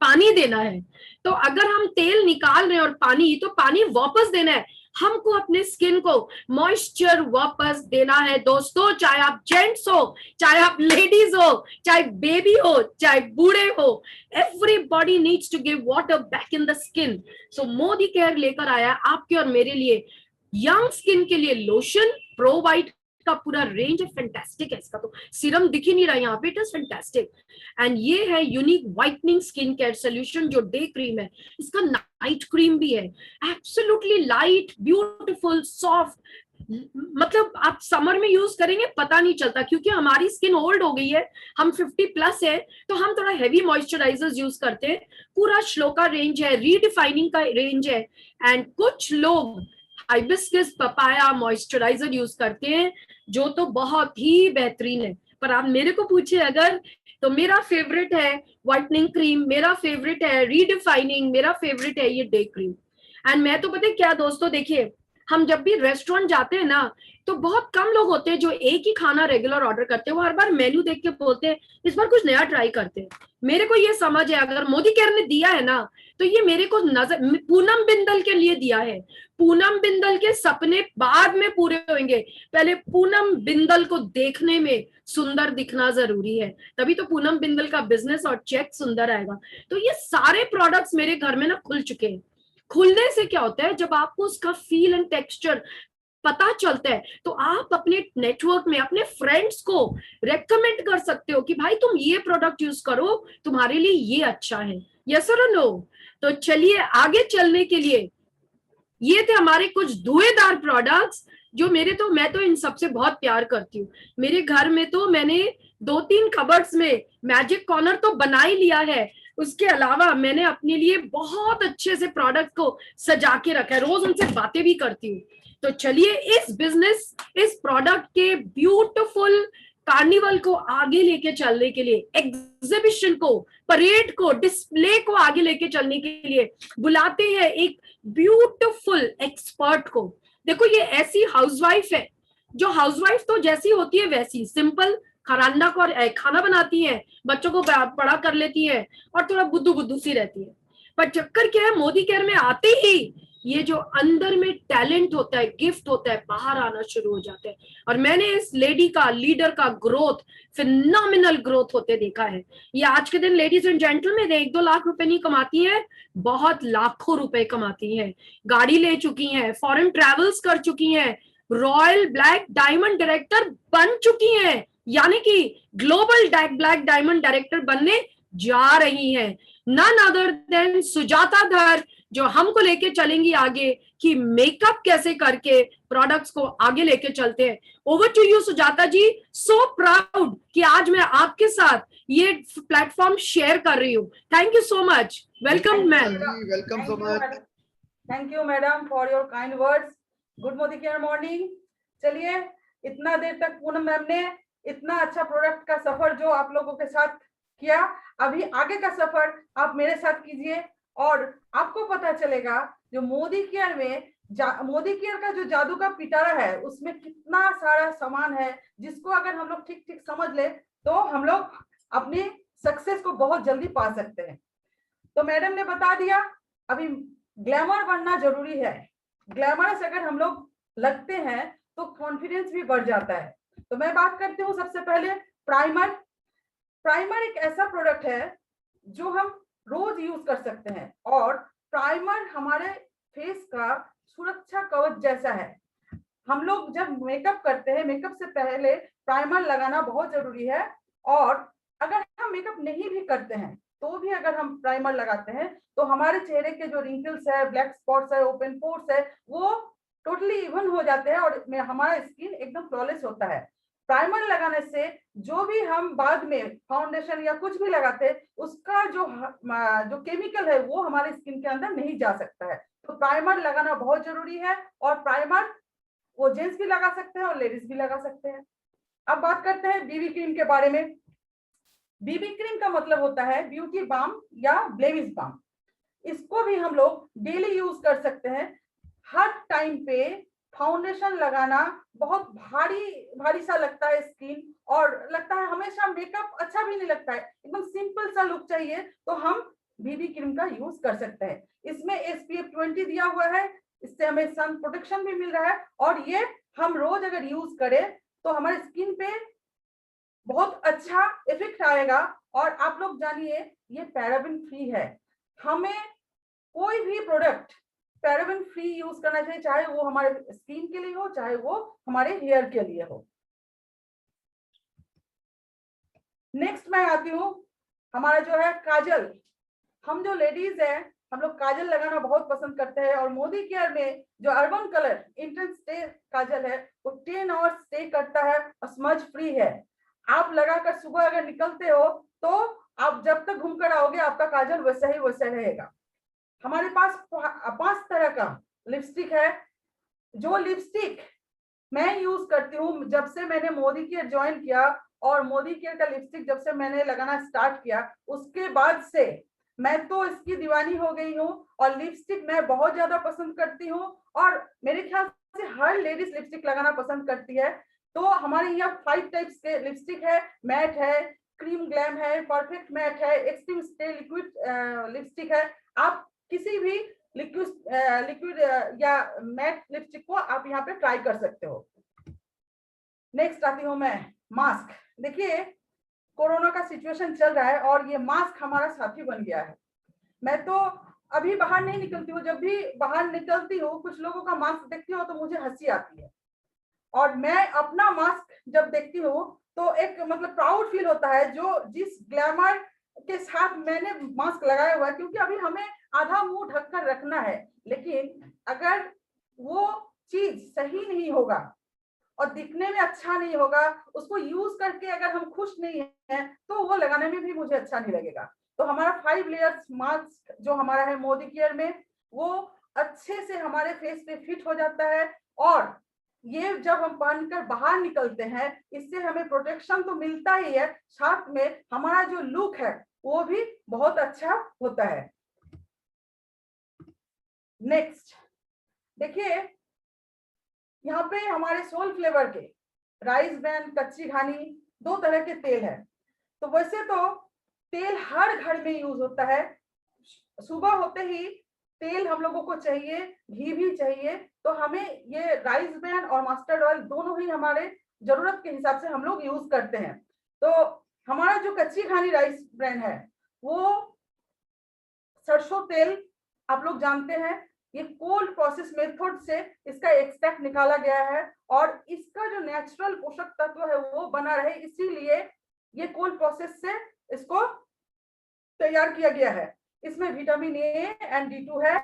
पानी देना है। तो अगर हम तेल निकाल रहे हैं और पानी, तो पानी वापस देना है। हमको अपने स्किन को मॉइस्चर वापस देना है दोस्तों, चाहे आप जेंट्स हो, चाहे आप लेडीज हो, चाहे बेबी हो, चाहे बूढ़े हो, everybody needs to give water back in the skin. So Modicare लेकर आया आपके और मेरे लिए यंग स्किन के लिए लोशन, प्रो वाइट का पूरा रेंज है, फैंटास्टिक है। इसका तो सीरम दिख ही नहीं रहा यहाँ पे, इट इज फैंटास्टिक। एंड ये है unique whitening skin care solution जो डे क्रीम है, इसका नाइट क्रीम भी है, एब्सोल्युटली लाइट, ब्यूटीफुल, सॉफ्ट। मतलब आप समर में यूज करेंगे पता नहीं चलता, क्योंकि हमारी स्किन ओल्ड हो गई है, हम 50+ है, तो हम थोड़ा हैवी मॉइस्चराइजर्स यूज करते हैं। पूरा श्लोका रेंज है, रीडिफाइनिंग का रेंज है, एंड कुछ लोग हाइबिस्कस पपाया मॉइस्चराइजर यूज करते हैं जो तो बहुत ही बेहतरीन है। पर आप मेरे को पूछे अगर, तो मेरा फेवरेट है व्हाइटनिंग क्रीम, मेरा फेवरेट है रीडिफाइनिंग, मेरा फेवरेट है ये डे क्रीम। एंड मैं तो पता है क्या दोस्तों, देखिए हम जब भी रेस्टोरेंट जाते हैं ना, तो बहुत कम लोग होते हैं जो एक ही खाना रेगुलर ऑर्डर करते हैं, वो हर बार मेन्यू देख के बोलते हैं इस बार कुछ नया ट्राई करते हैं। मेरे को ये समझ है, अगर मोदी केयर ने दिया है ना, तो ये मेरे को नजर पूनम बिंदल के लिए दिया है। पूनम बिंदल के सपने बाद में पूरे होंगे, पहले पूनम बिंदल को देखने में सुंदर दिखना जरूरी है, तभी तो पूनम बिंदल का बिजनेस और चेक सुंदर आएगा। तो ये सारे प्रोडक्ट्स मेरे घर में ना खुल चुके हैं। खुलने से क्या होता है, जब आपको उसका फील एंड टेक्सचर पता चलता है, तो आप अपने नेटवर्क में अपने फ्रेंड्स को रेकमेंड कर सकते हो कि भाई तुम ये प्रोडक्ट यूज करो, तुम्हारे लिए ये अच्छा है। यस और नो? तो चलिए आगे चलने के लिए, ये थे हमारे कुछ धुएंधार प्रोडक्ट्स जो मैं तो इन सबसे बहुत प्यार करती हूँ। मेरे घर में तो मैंने 2-3 कबर्ड्स में मैजिक कॉर्नर तो बना ही लिया है, उसके अलावा मैंने अपने लिए बहुत अच्छे से प्रोडक्ट को सजा के रखा है, रोज उनसे बातें भी करती हूँ। तो चलिए इस बिजनेस, इस प्रोडक्ट के ब्यूटीफुल कार्निवल को आगे लेके चलने के लिए, एग्जीबिशन को, परेड को, डिस्प्ले को आगे लेके चलने के लिए बुलाते हैं एक ब्यूटीफुल एक्सपर्ट को। देखो ये ऐसी हाउसवाइफ है जो हाउसवाइफ तो जैसी होती है वैसी सिंपल खरांडा को खाना बनाती है, बच्चों को बड़ा कर लेती है और थोड़ा बुद्धू बुद्धू सी रहती है। पर चक्कर क्या है, मोदी केयर में आते ही ये जो अंदर में टैलेंट होता है, गिफ्ट होता है, बाहर आना शुरू हो जाता है। और मैंने इस लेडी का, लीडर का ग्रोथ, फिनोमिनल ग्रोथ होते देखा है। ये आज के दिन लेडीज एंड जेंटलमैन 1-2 लाख रुपए नहीं कमाती है, बहुत लाखों रुपए कमाती है। गाड़ी ले चुकी हैं, फॉरेन ट्रेवल्स कर चुकी हैं, रॉयल ब्लैक डायमंड डायरेक्टर बन चुकी हैं, यानी कि ग्लोबल ब्लैक डायमंड डायरेक्टर बनने जा रही हैं। नन अदर देन सुजाता धर, जो हमको लेके चलेंगी आगे कि मेकअप कैसे करके प्रोडक्ट्स को आगे लेके चलते हैं। Over to you Sujata ji, so proud कि आज मैं आपके साथ ये प्लेटफॉर्म शेयर कर रही हूँ। Thank you so much, welcome ma'am. Welcome so much, thank you madam for your kind words. Good Modi care morning. चलिए, इतना देर तक पूनम मैम ने इतना अच्छा प्रोडक्ट का सफर जो आप लोगों के साथ किया, अभी आगे का सफर आप मेरे साथ कीजिए और आपको पता चलेगा जो मोदी केयर में मोदी केयर का जो जादू का पिटारा है उसमें कितना सारा सामान है, जिसको अगर हम लोग ठीक ठीक समझ ले तो हम लोग अपनी सक्सेस को बहुत जल्दी पा सकते हैं। तो मैडम ने बता दिया, अभी ग्लैमर बनना जरूरी है। ग्लैमरस अगर हम लोग लगते हैं तो कॉन्फिडेंस भी बढ़ जाता है। तो मैं बात करती हूँ सबसे पहले प्राइमर। प्राइमर एक ऐसा प्रोडक्ट है जो हम रोज यूज कर सकते हैं और प्राइमर हमारे फेस का सुरक्षा कवच जैसा है। हम लोग जब मेकअप करते हैं, मेकअप से पहले प्राइमर लगाना बहुत जरूरी है, और अगर हम मेकअप नहीं भी करते हैं तो भी अगर हम प्राइमर लगाते हैं तो हमारे चेहरे के जो रिंकल्स है, ब्लैक स्पॉट्स है, ओपन पोर्स है, वो टोटली इवन हो जाते हैं और हमारा स्किन एकदम फ्लॉलेस होता है। प्राइमर लगाने से जो भी हम बाद में फाउंडेशन या कुछ भी लगाते हैं उसका जो केमिकल है वो हमारे स्किन के अंदर नहीं जा सकता है। तो प्राइमर लगाना बहुत जरूरी है, और प्राइमर वो जेंट्स भी लगा सकते हैं और लेडीज भी लगा सकते हैं। अब बात करते हैं बीबी क्रीम के बारे में। बीबी क्रीम का मतलब होता है ब्यूटी बाम या ब्लेमिश बाम। इसको भी हम लोग डेली यूज कर सकते हैं। हर टाइम पे फाउंडेशन लगाना बहुत भारी सा लगता है स्किन, और लगता है हमेशा मेकअप अच्छा भी नहीं लगता है, एकदम सिंपल सा लुक चाहिए, तो हम बीबी क्रीम का यूज कर सकते हैं। इसमें SPF 20 दिया हुआ है, इससे हमें सन प्रोटेक्शन भी मिल रहा है, और ये हम रोज अगर यूज करें तो हमारे स्किन पे बहुत अच्छा इफेक्ट आएगा। और आप लोग जानिए ये पैराबेन फ्री है। हमें कोई भी प्रोडक्ट पैराबेन फ्री यूज करना चाहिए, चाहे वो हमारे स्किन के लिए हो, चाहे वो हमारे हेयर के लिए हो। नेक्स्ट मैं आती हूँ, हमारा जो है काजल। हम जो लेडीज है हम लोग काजल लगाना बहुत पसंद करते हैं, और मोदी केयर में जो अर्बन कलर इंटेंस स्टे काजल है वो 10 आवर्स स्टे करता है और स्मज फ्री है। आप लगाकर सुबह अगर निकलते हो तो आप जब तक घूम कर आओगे आपका काजल वैसा ही वैसा रहेगा। हमारे पास 5 तरह का लिपस्टिक है। जो लिपस्टिक मैं यूज करती हूँ जब से मैंने मोदी केयर ज्वाइन किया, और मोदी केयर का लिपस्टिक जब से मैंने लगाना स्टार्ट किया उसके बाद से मैं तो इसकी दीवानी हो गई हूँ, और लिपस्टिक मैं बहुत ज्यादा पसंद करती हूँ, और मेरे ख्याल से हर लेडीज लिपस्टिक लगाना पसंद करती है। तो हमारे यहाँ 5 टाइप्स के लिपस्टिक है, मैट है, क्रीम ग्लैम है, परफेक्ट मैट है, एक्सट्रीम स्टे लिक्विड लिपस्टिक है। आप किसी भी लिक्विड या मैट लिपस्टिक को आप यहाँ पे ट्राई कर सकते हो। नेक्स्ट आती हूँ मैं मास्क। देखिए कोरोना का सिचुएशन चल रहा है और ये मास्क हमारा साथी बन गया है। मैं तो अभी बाहर नहीं निकलती हूँ, जब भी बाहर निकलती हूँ कुछ लोगों का मास्क देखती हूँ तो मुझे हंसी आती है, और मैं अपना मास्क जब देखती हूँ तो एक मतलब प्राउड फील होता है जो जिस ग्लैमर के साथ मैंने मास्क लगाया हुआ है। क्योंकि अभी हमें आधा मुंह ढककर रखना है, लेकिन अगर वो चीज सही नहीं होगा और दिखने में अच्छा नहीं होगा, उसको यूज करके अगर हम खुश नहीं है तो वो लगाने में भी मुझे अच्छा नहीं लगेगा। तो हमारा 5 लेयर्स मास्क जो हमारा है मोदी केयर में, वो अच्छे से हमारे फेस पे फिट हो जाता है, और ये जब हम पहनकर बाहर निकलते हैं इससे हमें प्रोटेक्शन तो मिलता ही है, साथ में हमारा जो लुक है वो भी बहुत अच्छा होता है। नेक्स्ट देखिए यहाँ पे हमारे सोल फ्लेवर के राइस ब्रान, कच्ची घानी 2 तरह के तेल है। तो वैसे तो तेल हर घर में यूज होता है, सुबह होते ही तेल हम लोगों को चाहिए, घी भी चाहिए। तो हमें ये राइस ब्रान और मस्टर्ड ऑयल दोनों ही हमारे जरूरत के हिसाब से हम लोग यूज करते हैं। तो हमारा जो कच्ची घानी राइस ब्रान है वो सरसों तेल आप लोग जानते हैं, ये कोल्ड प्रोसेस मेथड से इसका एक्सट्रैक्ट निकाला गया है, और इसका जो नेचुरल पोषक तत्व है वो बना रहे इसीलिए ये कोल्ड प्रोसेस से इसको तैयार किया गया है। इसमें विटामिन ए एंड D2 है।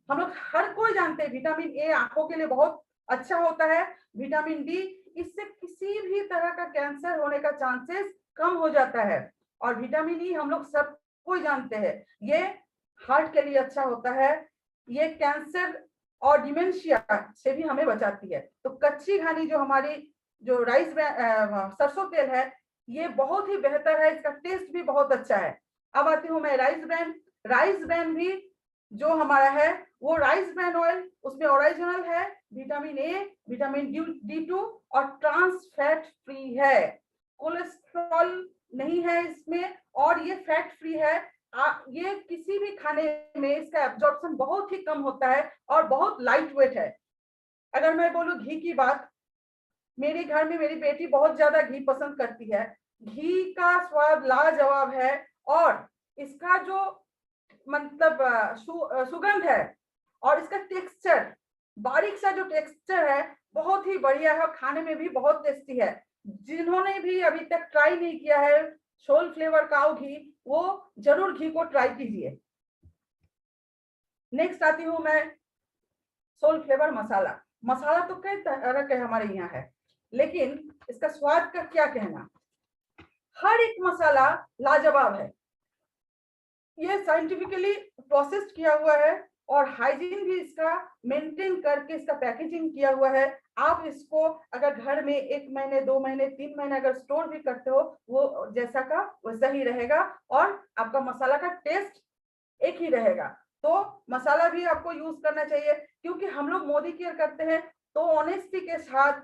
हम लोग हर कोई जानते हैं विटामिन ए आंखों के लिए बहुत अच्छा होता है। विटामिन डी, इससे किसी भी तरह का कैंसर होने का चांसेस कम हो जाता है। और विटामिन ई हम लोग सब कोई जानते हैं ये हार्ट के लिए अच्छा होता है, ये कैंसर और डिमेंशिया से भी हमें बचाती है। तो कच्ची घानी जो हमारी जो राइस सरसों तेल है ये बहुत ही बेहतर है, इसका टेस्ट भी बहुत अच्छा है। अब आती हूँ मैं राइस ब्रान। राइस ब्रान भी जो हमारा है वो राइस ब्रान ऑयल, उसमें ओरिजिनल है, विटामिन ए, विटामिन D2 और ट्रांस फैट फ्री है, कोलेस्ट्रॉल नहीं है इसमें, और ये फैट फ्री है। ये किसी भी खाने में इसका एब्जॉर्प्शन बहुत ही कम होता है और बहुत लाइट वेट है। अगर मैं बोलूं घी की बात, मेरे घर में मेरी बेटी बहुत ज्यादा घी पसंद करती है। घी का स्वाद लाजवाब है, और इसका जो मतलब सुगंध है और इसका टेक्सचर, बारीक सा जो टेक्सचर है बहुत ही बढ़िया है, और खाने में भी बहुत टेस्टी है। जिन्होंने भी अभी तक ट्राई नहीं किया है सोल फ्लेवर काऊ घी, वो जरूर घी को ट्राई कीजिए। नेक्स्ट आती हूँ मैं सोल फ्लेवर मसाला। मसाला तो कई तरह के हमारे यहाँ है, लेकिन इसका स्वाद का क्या कहना। हर एक मसाला लाजवाब है, ये साइंटिफिकली प्रोसेस्ड किया हुआ है और हाइजीन भी इसका मेंटेन करके इसका पैकेजिंग किया हुआ है। आप इसको अगर घर में 1 महीने 2 महीने 3 महीने अगर स्टोर भी करते हो वो जैसा का वैसा ही रहेगा, और आपका मसाला का टेस्ट एक ही रहेगा। तो मसाला भी आपको यूज करना चाहिए, क्योंकि हम लोग मोदी केयर करते हैं तो ऑनेस्टी के साथ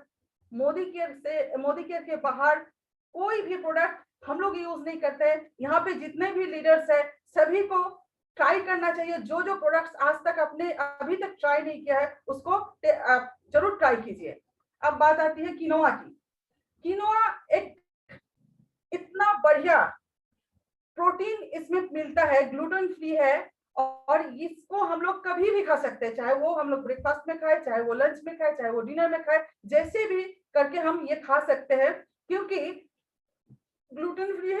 मोदी केयर के बाहर कोई भी प्रोडक्ट हम लोग यूज नहीं करते हैं। यहाँ पे जितने भी लीडर्स है सभी को ट्राई करना चाहिए। जो जो प्रोडक्ट्स आज तक आपने अभी तक ट्राई नहीं किया है उसको जरूर ट्राई कीजिए। अब बात आती है किनोआ की। किनोआ एक इतना बढ़िया प्रोटीन इसमें मिलता है, ग्लूटेन फ्री है, और इसको हम लोग कभी भी खा सकते हैं, चाहे वो हम लोग ब्रेकफास्ट में खाए, चाहे वो लंच में खाए, चाहे वो डिनर में खाए, जैसे भी करके हम ये खा सकते हैं। क्योंकि ग्लूटेन फ्री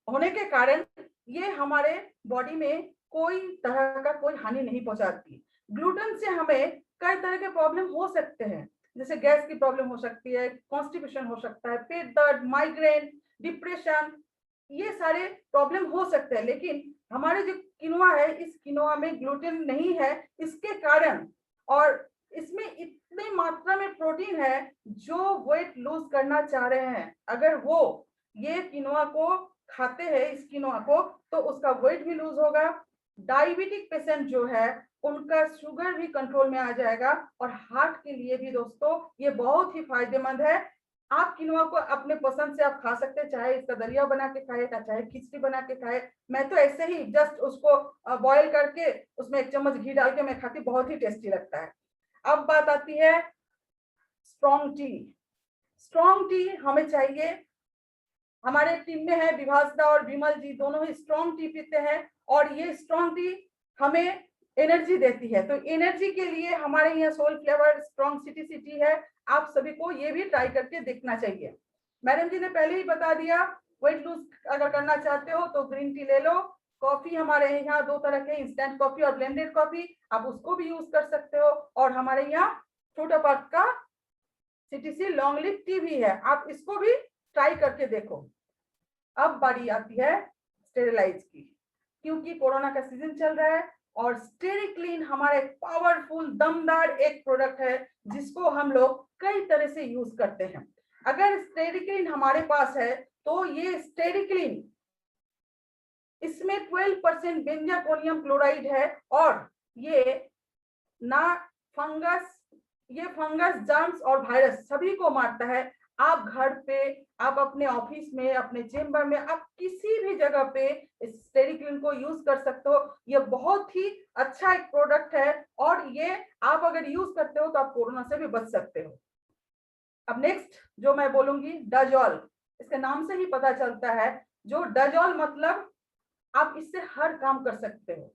होने के कारण ये हमारे बॉडी में कोई तरह का कोई हानि नहीं पहुंचाती। ग्लूटेन से हमें कई तरह के प्रॉब्लम हो सकते हैं, जैसे गैस की प्रॉब्लम हो सकती है, कॉन्स्टिपेशन हो सकता है, पेट दर्द, माइग्रेन, डिप्रेशन, ये सारे प्रॉब्लम हो सकते हैं। लेकिन हमारे जो किनोआ है, इस किनोआ में ग्लूटेन नहीं है, इसके कारण, और इसमें इतनी मात्रा में प्रोटीन है, जो वेट लूज करना चाह रहे हैं, अगर वो ये किनोआ को खाते हैं, इस किनोआ को, तो उसका वेट भी लूज होगा। डायबिटिक पेशेंट जो है उनका शुगर भी कंट्रोल में आ जाएगा, और हार्ट के लिए भी दोस्तों ये बहुत ही फायदेमंद है। आप किनोआ को अपने पसंद से आप खा सकते हैं, चाहे इसका दलिया बना के खाए, चाहे खिचड़ी बना के खाए। मैं तो ऐसे ही जस्ट उसको बॉईल करके उसमें 1 चम्मच घी डाल के मैं खाती, बहुत ही टेस्टी लगता है। अब बात आती है स्ट्रॉन्ग टी। स्ट्रॉन्ग टी हमें चाहिए। हमारे टीम में है विभासदा और विमल जी, दोनों ही स्ट्रॉन्ग टी पीते हैं, और ये स्ट्रॉन्ग टी हमें एनर्जी देती है। तो एनर्जी के लिए हमारे यहाँ soul flavour strong city tea है, आप सभी को ये भी ट्राई करके देखना चाहिए। मैडम जी ने पहले ही बता दिया, वेट लूज अगर करना चाहते हो तो ग्रीन टी ले लो। कॉफी हमारे यहाँ 2 तरह के, इंस्टेंट कॉफी और ब्लेंडेड कॉफी, आप उसको भी यूज कर सकते हो। और हमारे यहाँ फ्रूट ऑफ अर्थ का सीटीसी लॉन्ग लिफ टी भी है, आप इसको भी ट्राई करके देखो। अब बारी आती है स्टेरिलाइज की, क्योंकि कोरोना का सीजन चल रहा है, और स्टेरिक्लीन हमारा एक पावरफुल दमदार एक प्रोडक्ट है, जिसको हम लोग कई तरह से यूज करते हैं। अगर स्टेरिक्लीन हमारे पास है तो ये स्टेरिक्लीन, इसमें 12% बेंजाकोनियम क्लोराइड है, और ये ना फंगस, ये फंगस, जर्म्स और वायरस सभी को मारता है। आप घर पे, आप अपने ऑफिस में, अपने चेंबर में, आप किसी भी जगह पे इस स्टेरिक्लीन को यूज कर सकते हो। ये बहुत ही अच्छा एक प्रोडक्ट है, और ये आप अगर यूज करते हो तो आप कोरोना से भी बच सकते हो। अब नेक्स्ट जो मैं बोलूंगी, डाजोल। इसके नाम से ही पता चलता है, जो डाजोल मतलब आप इससे हर काम कर सकते हो।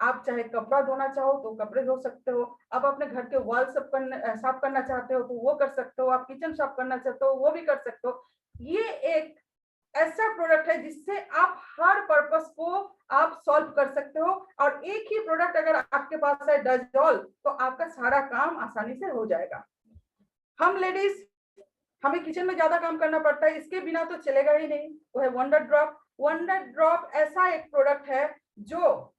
आप चाहे कपड़ा धोना चाहो तो कपड़े धो सकते हो, आप अपने घर के वॉल साफ करना चाहते हो तो वो कर सकते हो, आप किचन साफ करना चाहते हो वो भी कर सकते हो। ये एक ऐसा प्रोडक्ट है जिससे आप हर पर्पस को आप सॉल्व कर सकते हो, और एक ही प्रोडक्ट अगर आपके पास है डाजोल, तो आपका सारा काम आसानी से हो जाएगा। हम लेडीज, हमें किचन में ज्यादा काम करना पड़ता है, इसके बिना तो चलेगा ही नहीं, वो है वंडर ड्रॉप। वंडर ड्रॉप ऐसा एक प्रोडक्ट है जो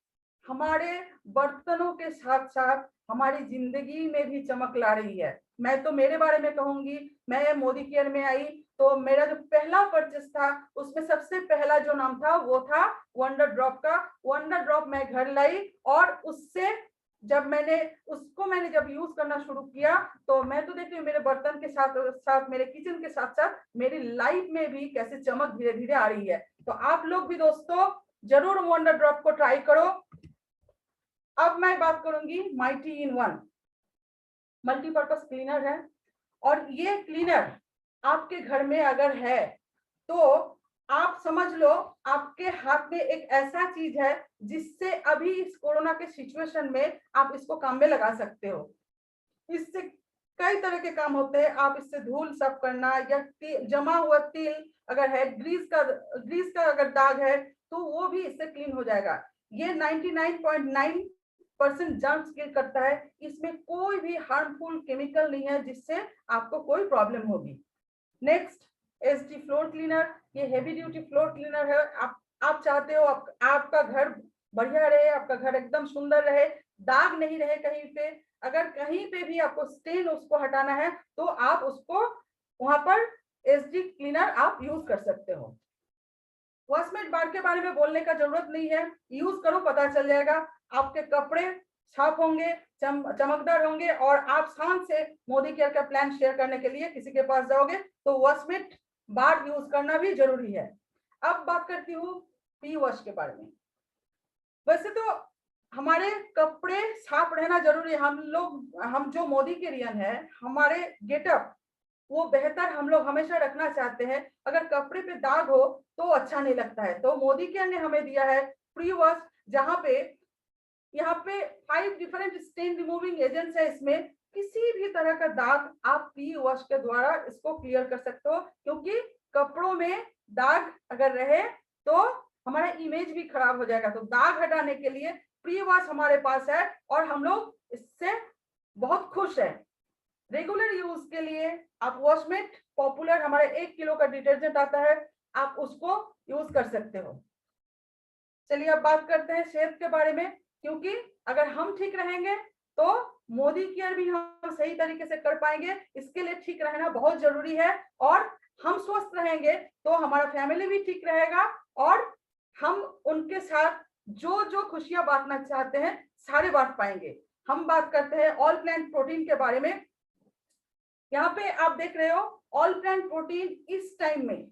हमारे बर्तनों के साथ साथ हमारी जिंदगी में भी चमक ला रही है। मैं तो मेरे बारे में कहूंगी, मैं मोदी केयर में आई तो मेरा जो पहला परचेस था, उसमें सबसे पहला जो नाम था वो था वंडर ड्रॉप का। वंडर ड्रॉप मैं घर लाई, और उससे जब मैंने जब यूज करना शुरू किया, तो मैं तो देखती हूँ मेरे बर्तन के साथ साथ, मेरे किचन के साथ साथ मेरी लाइफ में भी कैसे चमक धीरे धीरे आ रही है। तो आप लोग भी दोस्तों जरूर वंडर ड्रॉप को ट्राई करो। अब मैं बात करूंगी mighty in one, multipurpose cleaner है, और ये क्लीनर आपके घर में अगर है तो आप समझ लो आपके हाथ में एक ऐसा चीज है जिससे अभी इस कोरोना के सिचुएशन में आप इसको काम में लगा सकते हो। इससे कई तरह के काम होते हैं। आप इससे धूल साफ करना, या जमा हुआ तेल अगर है, ग्रीस का अगर दाग है तो वो भी इससे क्लीन हो जाएगा। ये 99.9% जर्म्स किल करता है, इसमें कोई भी हार्मफुल केमिकल नहीं है जिससे आपको कोई प्रॉब्लम होगी। नेक्स्ट एसडी फ्लोर क्लीनर, ये हेवी ड्यूटी फ्लोर क्लीनर है। आप चाहते हो आपका घर बढ़िया रहे, आपका घर एकदम सुंदर रहे, दाग नहीं रहे कहीं पे, अगर कहीं पे भी आपको स्टेन उसको हटाना है तो आप उसको वहां पर एसडी क्लीनर आप यूज कर सकते हो। वॉशमेट बार के बारे में बोलने का जरूरत नहीं है, यूज करो पता चल जाएगा। आपके कपड़े साफ होंगे, चमकदार होंगे, और आप शान से मोदी केयर का प्लान शेयर करने के लिए किसी के पास जाओगे तो वॉशमेट बार यूज करना भी जरूरी है। अब बात करती हूँ पी वॉश के बारे में। वैसे तो हमारे कपड़े साफ रहना जरूरी है। हम जो मोदी केरियन है, हमारे गेटअप वो बेहतर हम लोग हमेशा रखना चाहते हैं। अगर कपड़े पे दाग हो तो अच्छा नहीं लगता है, तो मोदी केयर ने हमें दिया है प्री वॉश, जहाँ पे यहाँ पे 5 डिफरेंट स्टेन रिमूविंग एजेंट्स है। इसमें किसी भी तरह का दाग आप प्री वॉश के द्वारा इसको क्लियर कर सकते हो, क्योंकि कपड़ों में दाग अगर रहे तो हमारा इमेज भी खराब हो जाएगा। तो दाग हटाने के लिए प्री वॉश हमारे पास है और हम लोग इससे बहुत खुश हैं। रेगुलर यूज के लिए आप वॉशमेट पॉपुलर हमारे 1 किलो का डिटर्जेंट आता है, आप उसको यूज कर सकते हो। चलिए अब बात करते हैं सेहत के बारे में, क्योंकि अगर हम ठीक रहेंगे तो मोदी केयर भी हम सही तरीके से कर पाएंगे। इसके लिए ठीक रहना बहुत जरूरी है और हम स्वस्थ रहेंगे तो हमारा फैमिली भी ठीक रहेगा और हम उनके साथ जो जो खुशियां बांटना चाहते हैं सारे बांट पाएंगे। हम बात करते हैं ऑल प्लांट प्रोटीन के बारे में। यहाँ पे आप देख रहे हो ऑल प्लांट प्रोटीन इस टाइम में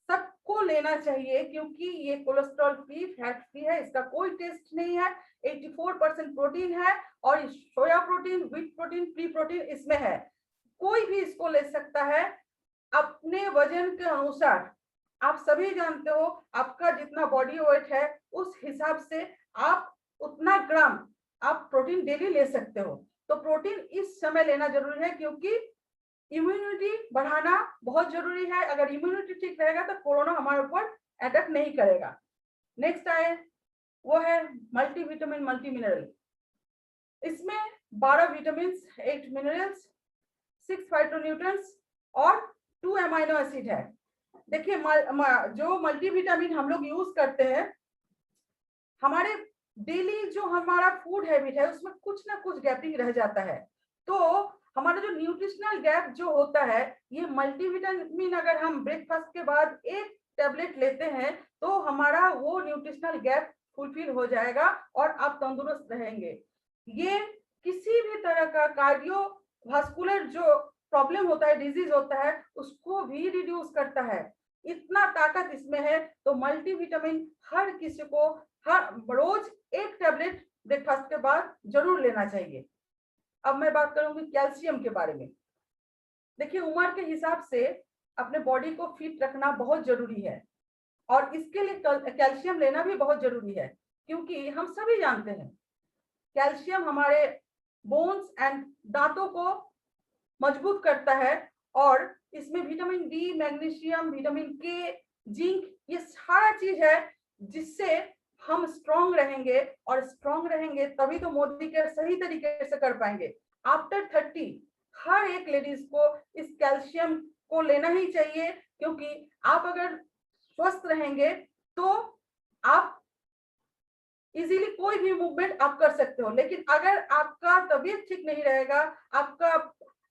सबको लेना चाहिए, क्योंकि ये कोलेस्ट्रॉल फ्री, फैट फ्री है, इसका कोई टेस्ट नहीं है, 84% प्रोटीन है और soya protein, wheat protein, pre protein इसमें है। कोई भी इसको ले सकता है अपने वजन के अनुसार। आप सभी जानते हो आपका जितना बॉडी वेट है उस हिसाब से आप उतना ग्राम आप प्रोटीन डेली ले सकते हो। तो प्रोटीन इस समय लेना जरूरी है, क्योंकि इम्यूनिटी बढ़ाना बहुत जरूरी है। अगर इम्यूनिटी ठीक रहेगा तो कोरोना हमारे ऊपर अटैक नहीं करेगा। नेक्स्ट आए वो है मल्टीविटामिन मल्टी मिनरल। इसमें 12 विटामिन, 8 मिनरल्स, 6 फाइटोन्यूट्रिएंट्स और 2 अमीनो एसिड है। देखिए जो मल्टीविटामिन हम लोग यूज करते हैं, हमारे डेली जो हमारा फूड हैबिट है उसमें कुछ ना कुछ गैपिंग रह जाता है। तो हमारा जो न्यूट्रिशनल गैप जो होता है, ये मल्टीविटामिन अगर हम ब्रेकफास्ट के बाद 1 टैबलेट लेते हैं तो हमारा वो न्यूट्रिशनल गैप फुलफिल हो जाएगा और आप तंदुरुस्त रहेंगे। ये किसी भी तरह का कार्डियोवास्कुलर जो प्रॉब्लम होता है, डिजीज होता है, उसको भी रिड्यूस करता है। इतना ताकत इसमें है। तो मल्टीविटामिन हर किसी को हर रोज 1 टैबलेट ब्रेकफास्ट के बाद जरूर लेना चाहिए। अब मैं बात करूंगी कैल्शियम के बारे में। देखिए उम्र के हिसाब से अपने बॉडी को फिट रखना बहुत जरूरी है और इसके लिए कैल्शियम लेना भी बहुत जरूरी है, क्योंकि हम सभी जानते हैं कैल्शियम हमारे बोन्स एंड दांतों को मजबूत करता है और इसमें विटामिन डी, मैग्नीशियम, विटामिन के, जिंक, ये सारा चीज है जिससे हम स्ट्रांग रहेंगे और स्ट्रांग रहेंगे तभी तो मोदी केयर सही तरीके से कर पाएंगे। आफ्टर 30 हर एक लेडीज को इस कैल्शियम को लेना ही चाहिए, क्योंकि आप अगर स्वस्थ रहेंगे तो आप इजीली कोई भी मूवमेंट आप कर सकते हो। लेकिन अगर आपका तबीयत ठीक नहीं रहेगा, आपका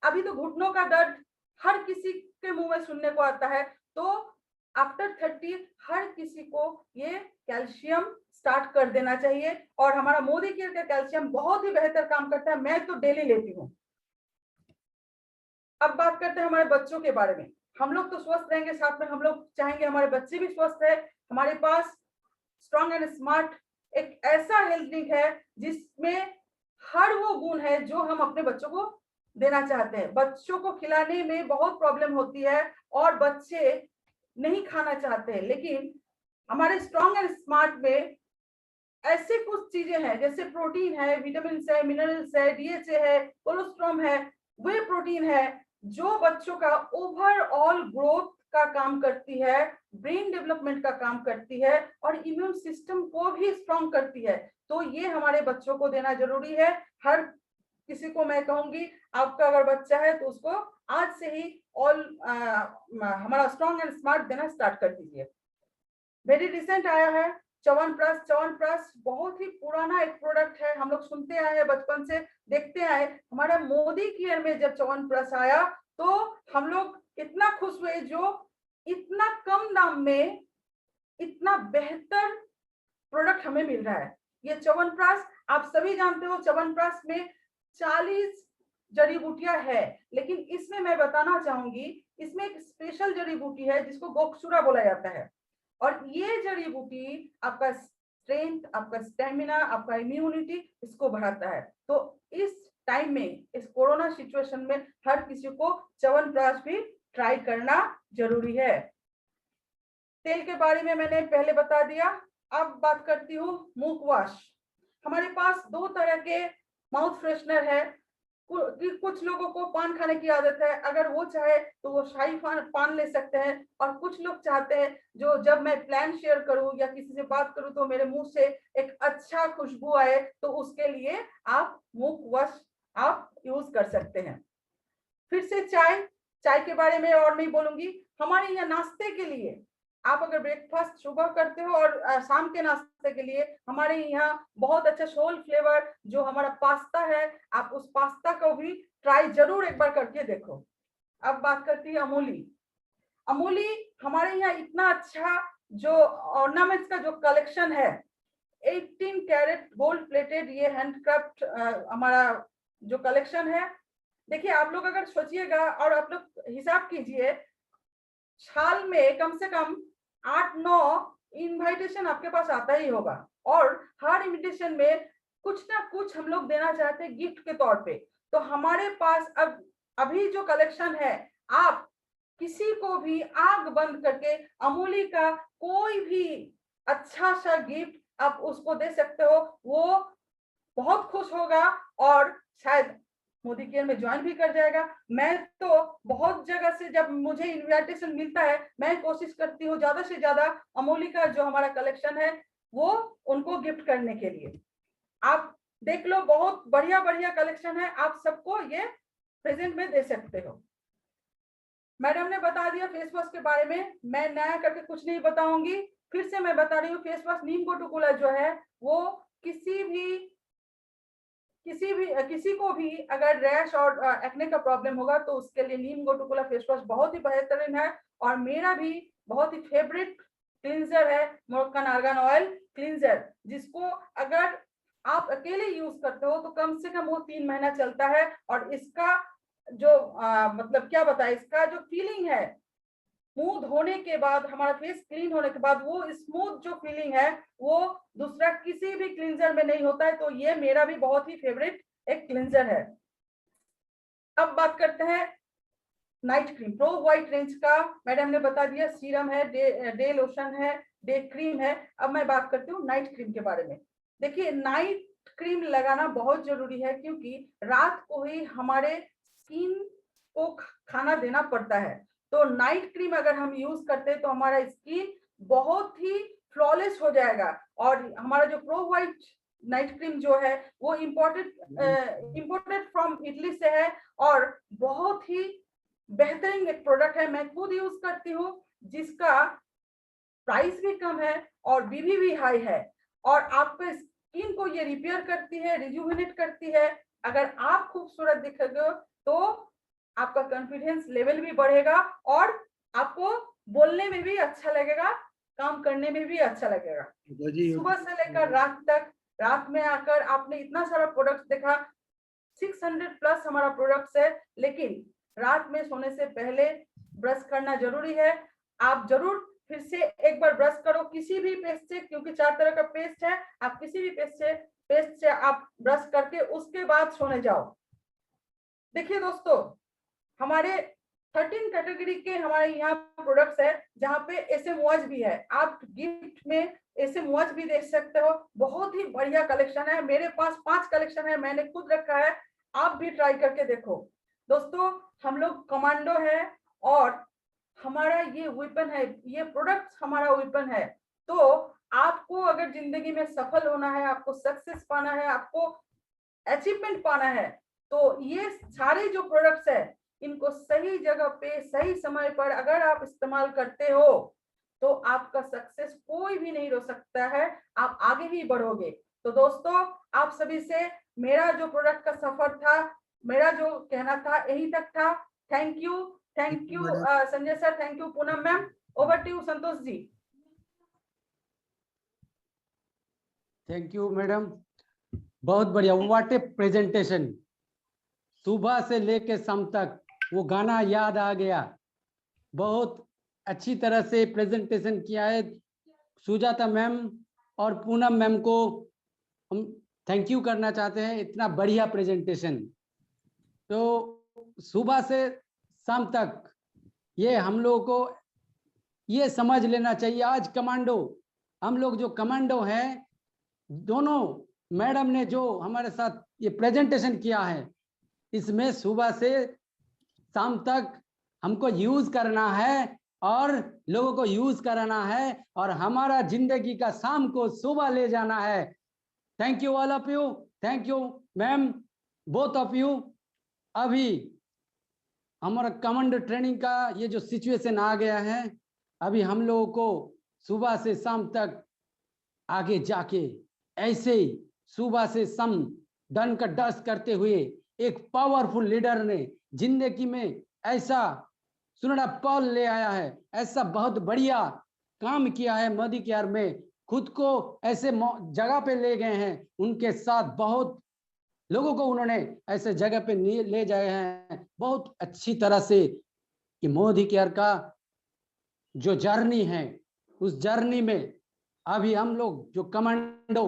अभी तो घुटनों का दर्द हर किसी के मुंह में सुनने को आता है, तो आफ्टर 30 हर किसी को ये कैल्शियम स्टार्ट कर देना चाहिए। और हमारा मोदी केयर का कैल्शियम बहुत ही बेहतर काम करता है, मैं तो डेली लेती हूँ। अब बात करते हैं हमारे बच्चों के बारे में। हम लोग तो स्वस्थ रहेंगे, साथ में हम लोग चाहेंगे हमारे बच्चे भी स्वस्थ रहे। हमारे पास स्ट्रॉन्ग एंड स्मार्ट एक ऐसा हेल्थ ड्रिंक है जिसमें हर वो गुण है जो हम अपने बच्चों को देना चाहते हैं। बच्चों को खिलाने में बहुत प्रॉब्लम होती है और बच्चे नहीं खाना चाहते हैं, लेकिन हमारे स्ट्रॉन्ग एंड स्मार्ट में ऐसे कुछ चीजें हैं जैसे प्रोटीन है, विटामिन है, मिनरल्स है, डीएचए है, कोलेस्ट्रॉल है, वे प्रोटीन है जो बच्चों का ओवरऑल ग्रोथ का काम करती है, ब्रेन डेवलपमेंट का काम करती है और इम्यून सिस्टम को भी स्ट्रॉन्ग करती है। तो ये हमारे बच्चों को देना जरूरी है। हर किसी को मैं कहूंगी आपका अगर बच्चा है तो उसको आज से ही हमारा स्ट्रॉन्ग एंड स्मार्ट देना स्टार्ट कर दीजिए। वेरी रिसेंट आया है च्यवनप्राश। च्यवनप्राश बहुत ही पुराना एक प्रोडक्ट है, हम लोग सुनते आए हैं, बचपन से देखते आए। हमारा मोदी केयर में जब च्यवनप्राश आया तो हम लोग इतना खुश हुए, जो इतना कम दाम में इतना बेहतर प्रोडक्ट हमें मिल रहा है। ये च्यवनप्राश आप सभी जानते हो, च्यवनप्राश में 40 जड़ी बूटियां है, लेकिन इसमें मैं बताना चाहूंगी इसमें एक स्पेशल जड़ी बूटी है जिसको गोक्षुरा बोला जाता है। और ये जड़ी बूटी आपका स्ट्रेंथ, आपका स्टेमिना, आपका इम्यूनिटी इसको बढ़ाता है। तो इस टाइम में, इस कोरोना सिचुएशन में हर किसी को च्यवनप्राश भी ट्राई करना जरूरी है। तेल के बारे में मैंने पहले बता दिया। अब बात करती हूँ मुख वॉश। हमारे पास 2 तरह के माउथ फ्रेशनर है। कि कुछ लोगों को पान खाने की आदत है, अगर वो चाहे तो वो शाही पान ले सकते हैं। और कुछ लोग चाहते हैं जो जब मैं प्लान शेयर करूं या किसी से बात करूं तो मेरे मुंह से एक अच्छा खुशबू आए, तो उसके लिए आप मुख वॉश आप यूज कर सकते हैं। फिर से चाय के बारे में और नहीं बोलूंगी। हमारे यहाँ नाश्ते के लिए आप अगर ब्रेकफास्ट सुबह करते हो और शाम के नाश्ते के लिए हमारे यहाँ बहुत अच्छा सोल फ्लेवर जो हमारा पास्ता है, आप उस पास्ता को भी ट्राई जरूर एक बार करके देखो। अब बात करती है अमूली हमारे यहाँ इतना अच्छा जो ऑर्नामेंट्स का जो कलेक्शन है, 18 कैरेट गोल्ड प्लेटेड ये हैंडक्राफ्ट हमारा जो कलेक्शन है। देखिए आप लोग अगर सोचिएगा और आप लोग हिसाब कीजिए, साल में कम से कम 8-9 इनविटेशन आपके पास आता ही होगा, और हर इनविटेशन में कुछ ना कुछ हम लोग देना चाहते हैं गिफ्ट के तौर पे। तो हमारे पास अब अभी जो कलेक्शन है, आप किसी को भी आंख बंद करके अमूली का कोई भी अच्छा सा गिफ्ट आप उसको दे सकते हो, वो बहुत खुश होगा और शायद मोदी केयर में ज्वाइन भी कर जाएगा। मैं तो बहुत जगह से जब मुझे इनविटेशन मिलता है, मैं कोशिश करती हूँ ज्यादा से ज्यादा अमूली का जो हमारा कलेक्शन है वो उनको गिफ्ट करने के लिए। आप देख लो, बहुत बढ़िया बढ़िया कलेक्शन है, आप सबको ये प्रेजेंट में दे सकते हो। मैडम ने बता दिया फेस वॉश के बारे में, मैं नया करके कुछ नहीं बताऊंगी। फिर से मैं बता रही हूँ, फेस वॉश नीम गोटुकुला जो है वो किसी को भी अगर रैश और एक्ने का प्रॉब्लम होगा तो उसके लिए नीम गोटुकुला फेस वॉश बहुत ही बेहतरीन है। और मेरा भी बहुत ही फेवरेट क्लींजर है मोरक्कन आर्गन ऑयल क्लींजर, जिसको अगर आप अकेले यूज करते हो तो कम से कम वो 3 महीना चलता है। और इसका जो मतलब क्या बताए, इसका जो फीलिंग है मुंह धोने के बाद, हमारा फेस क्लीन होने के बाद वो स्मूथ जो फीलिंग है वो दूसरा किसी भी क्लींजर में नहीं होता है। तो ये मेरा भी बहुत ही फेवरेट एक क्लींजर है। अब बात करते हैं night cream pro white range का। मैडम ने बता दिया सीरम है, डे लोशन है, डे क्रीम है। अब मैं बात करती हूँ नाइट क्रीम के बारे में। देखिए नाइट क्रीम लगाना बहुत जरूरी है, क्योंकि रात को ही हमारे स्किन को खाना देना पड़ता है। तो नाइट क्रीम अगर हम यूज करते हैं तो हमारा स्किन बहुत ही फ्लॉलेस हो जाएगा। और हमारा जो प्रो व्हाइट नाइट क्रीम जो है वो इम्पोर्टेड फ्रॉम इटली से है और बहुत ही बेहतरीन एक प्रोडक्ट है। मैं खुद यूज करती हूँ, जिसका प्राइस भी कम है और बीबी भी हाई है, और आपके स्किन को ये रिपेयर करती है, रिजुविनेट करती है। अगर आप खूबसूरत दिखोगे तो आपका कॉन्फिडेंस लेवल भी बढ़ेगा और आपको बोलने में भी अच्छा लगेगा, काम करने में भी अच्छा लगेगा। सुबह से लेकर रात तक, रात में आकर आपने इतना सारा प्रोडक्ट्स देखा, 600 प्लस हमारा प्रोडक्ट्स है, लेकिन रात में सोने से पहले ब्रश करना जरूरी है। आप जरूर फिर से एक बार ब्रश करो किसी भी पेस्ट से, क्योंकि 4 तरह का पेस्ट है। आप किसी भी पेस्ट से आप ब्रश करके उसके बाद सोने जाओ। देखिए दोस्तों, हमारे 13 कैटेगरी के हमारे यहाँ प्रोडक्ट्स है, जहाँ पे SM वॉच भी है। आप गिफ्ट में SM वॉच भी दे सकते हो। बहुत ही बढ़िया कलेक्शन है। मेरे पास 5 कलेक्शन है, मैंने खुद रखा है, आप भी ट्राई करके देखो। दोस्तों हम लोग कमांडो है और हमारा ये वेपन है, ये प्रोडक्ट हमारा वेपन है। तो आपको अगर जिंदगी में सफल होना है, आपको सक्सेस पाना है, आपको अचीवमेंट पाना है, तो ये सारे जो प्रोडक्ट्स है इनको सही जगह पे सही समय पर अगर आप इस्तेमाल करते हो तो आपका सक्सेस कोई भी नहीं रोक सकता है, आप आगे ही बढ़ोगे। तो दोस्तों आप सभी से मेरा जो प्रोडक्ट का सफर था, मेरा जो कहना था यही तक था। Thank you Sanjay sir, thank you Poonam ma'am. Over to you Santosh ji. Thank you madam, बहुत बढ़िया, व्हाट ए प्रेजेंटेशन। सुबह से लेके शाम तक वो गाना याद आ गया। बहुत अच्छी तरह से प्रेजेंटेशन किया है। सुजाता मैम और पूनम मैम को हम थैंक यू करना चाहते हैं, इतना बढ़िया प्रेजेंटेशन। तो सुबह से शाम तक ये हम लोगों को ये समझ लेना चाहिए, आज कमांडो, हम लोग जो कमांडो हैं, दोनों मैडम ने जो हमारे साथ ये प्रेजेंटेशन किया है, इसमें सुबह से शाम तक हमको यूज करना है और लोगों को यूज कराना है और हमारा जिंदगी का शाम को सुबह ले जाना है। Thank you all of you, thank you ma'am, both of you. अभी हमारा कमांडो ट्रेनिंग का ये जो सिचुएशन आ गया है, अभी हम लोगों को सुबह से शाम तक आगे जाके ऐसे ही सुबह से शाम डन का डस्ट करते हुए एक पावरफुल लीडर ने जिंदगी में ऐसा सुनहरा पल ले आया है, ऐसा बहुत बढ़िया काम किया है मोदी केयर में, खुद को ऐसे जगह पे ले गए हैं, उनके साथ बहुत लोगों को उन्होंने ऐसे जगह पे ले जाए हैं बहुत अच्छी तरह से कि मोदी केयर का जो जर्नी है उस जर्नी में अभी हम लोग जो कमांडो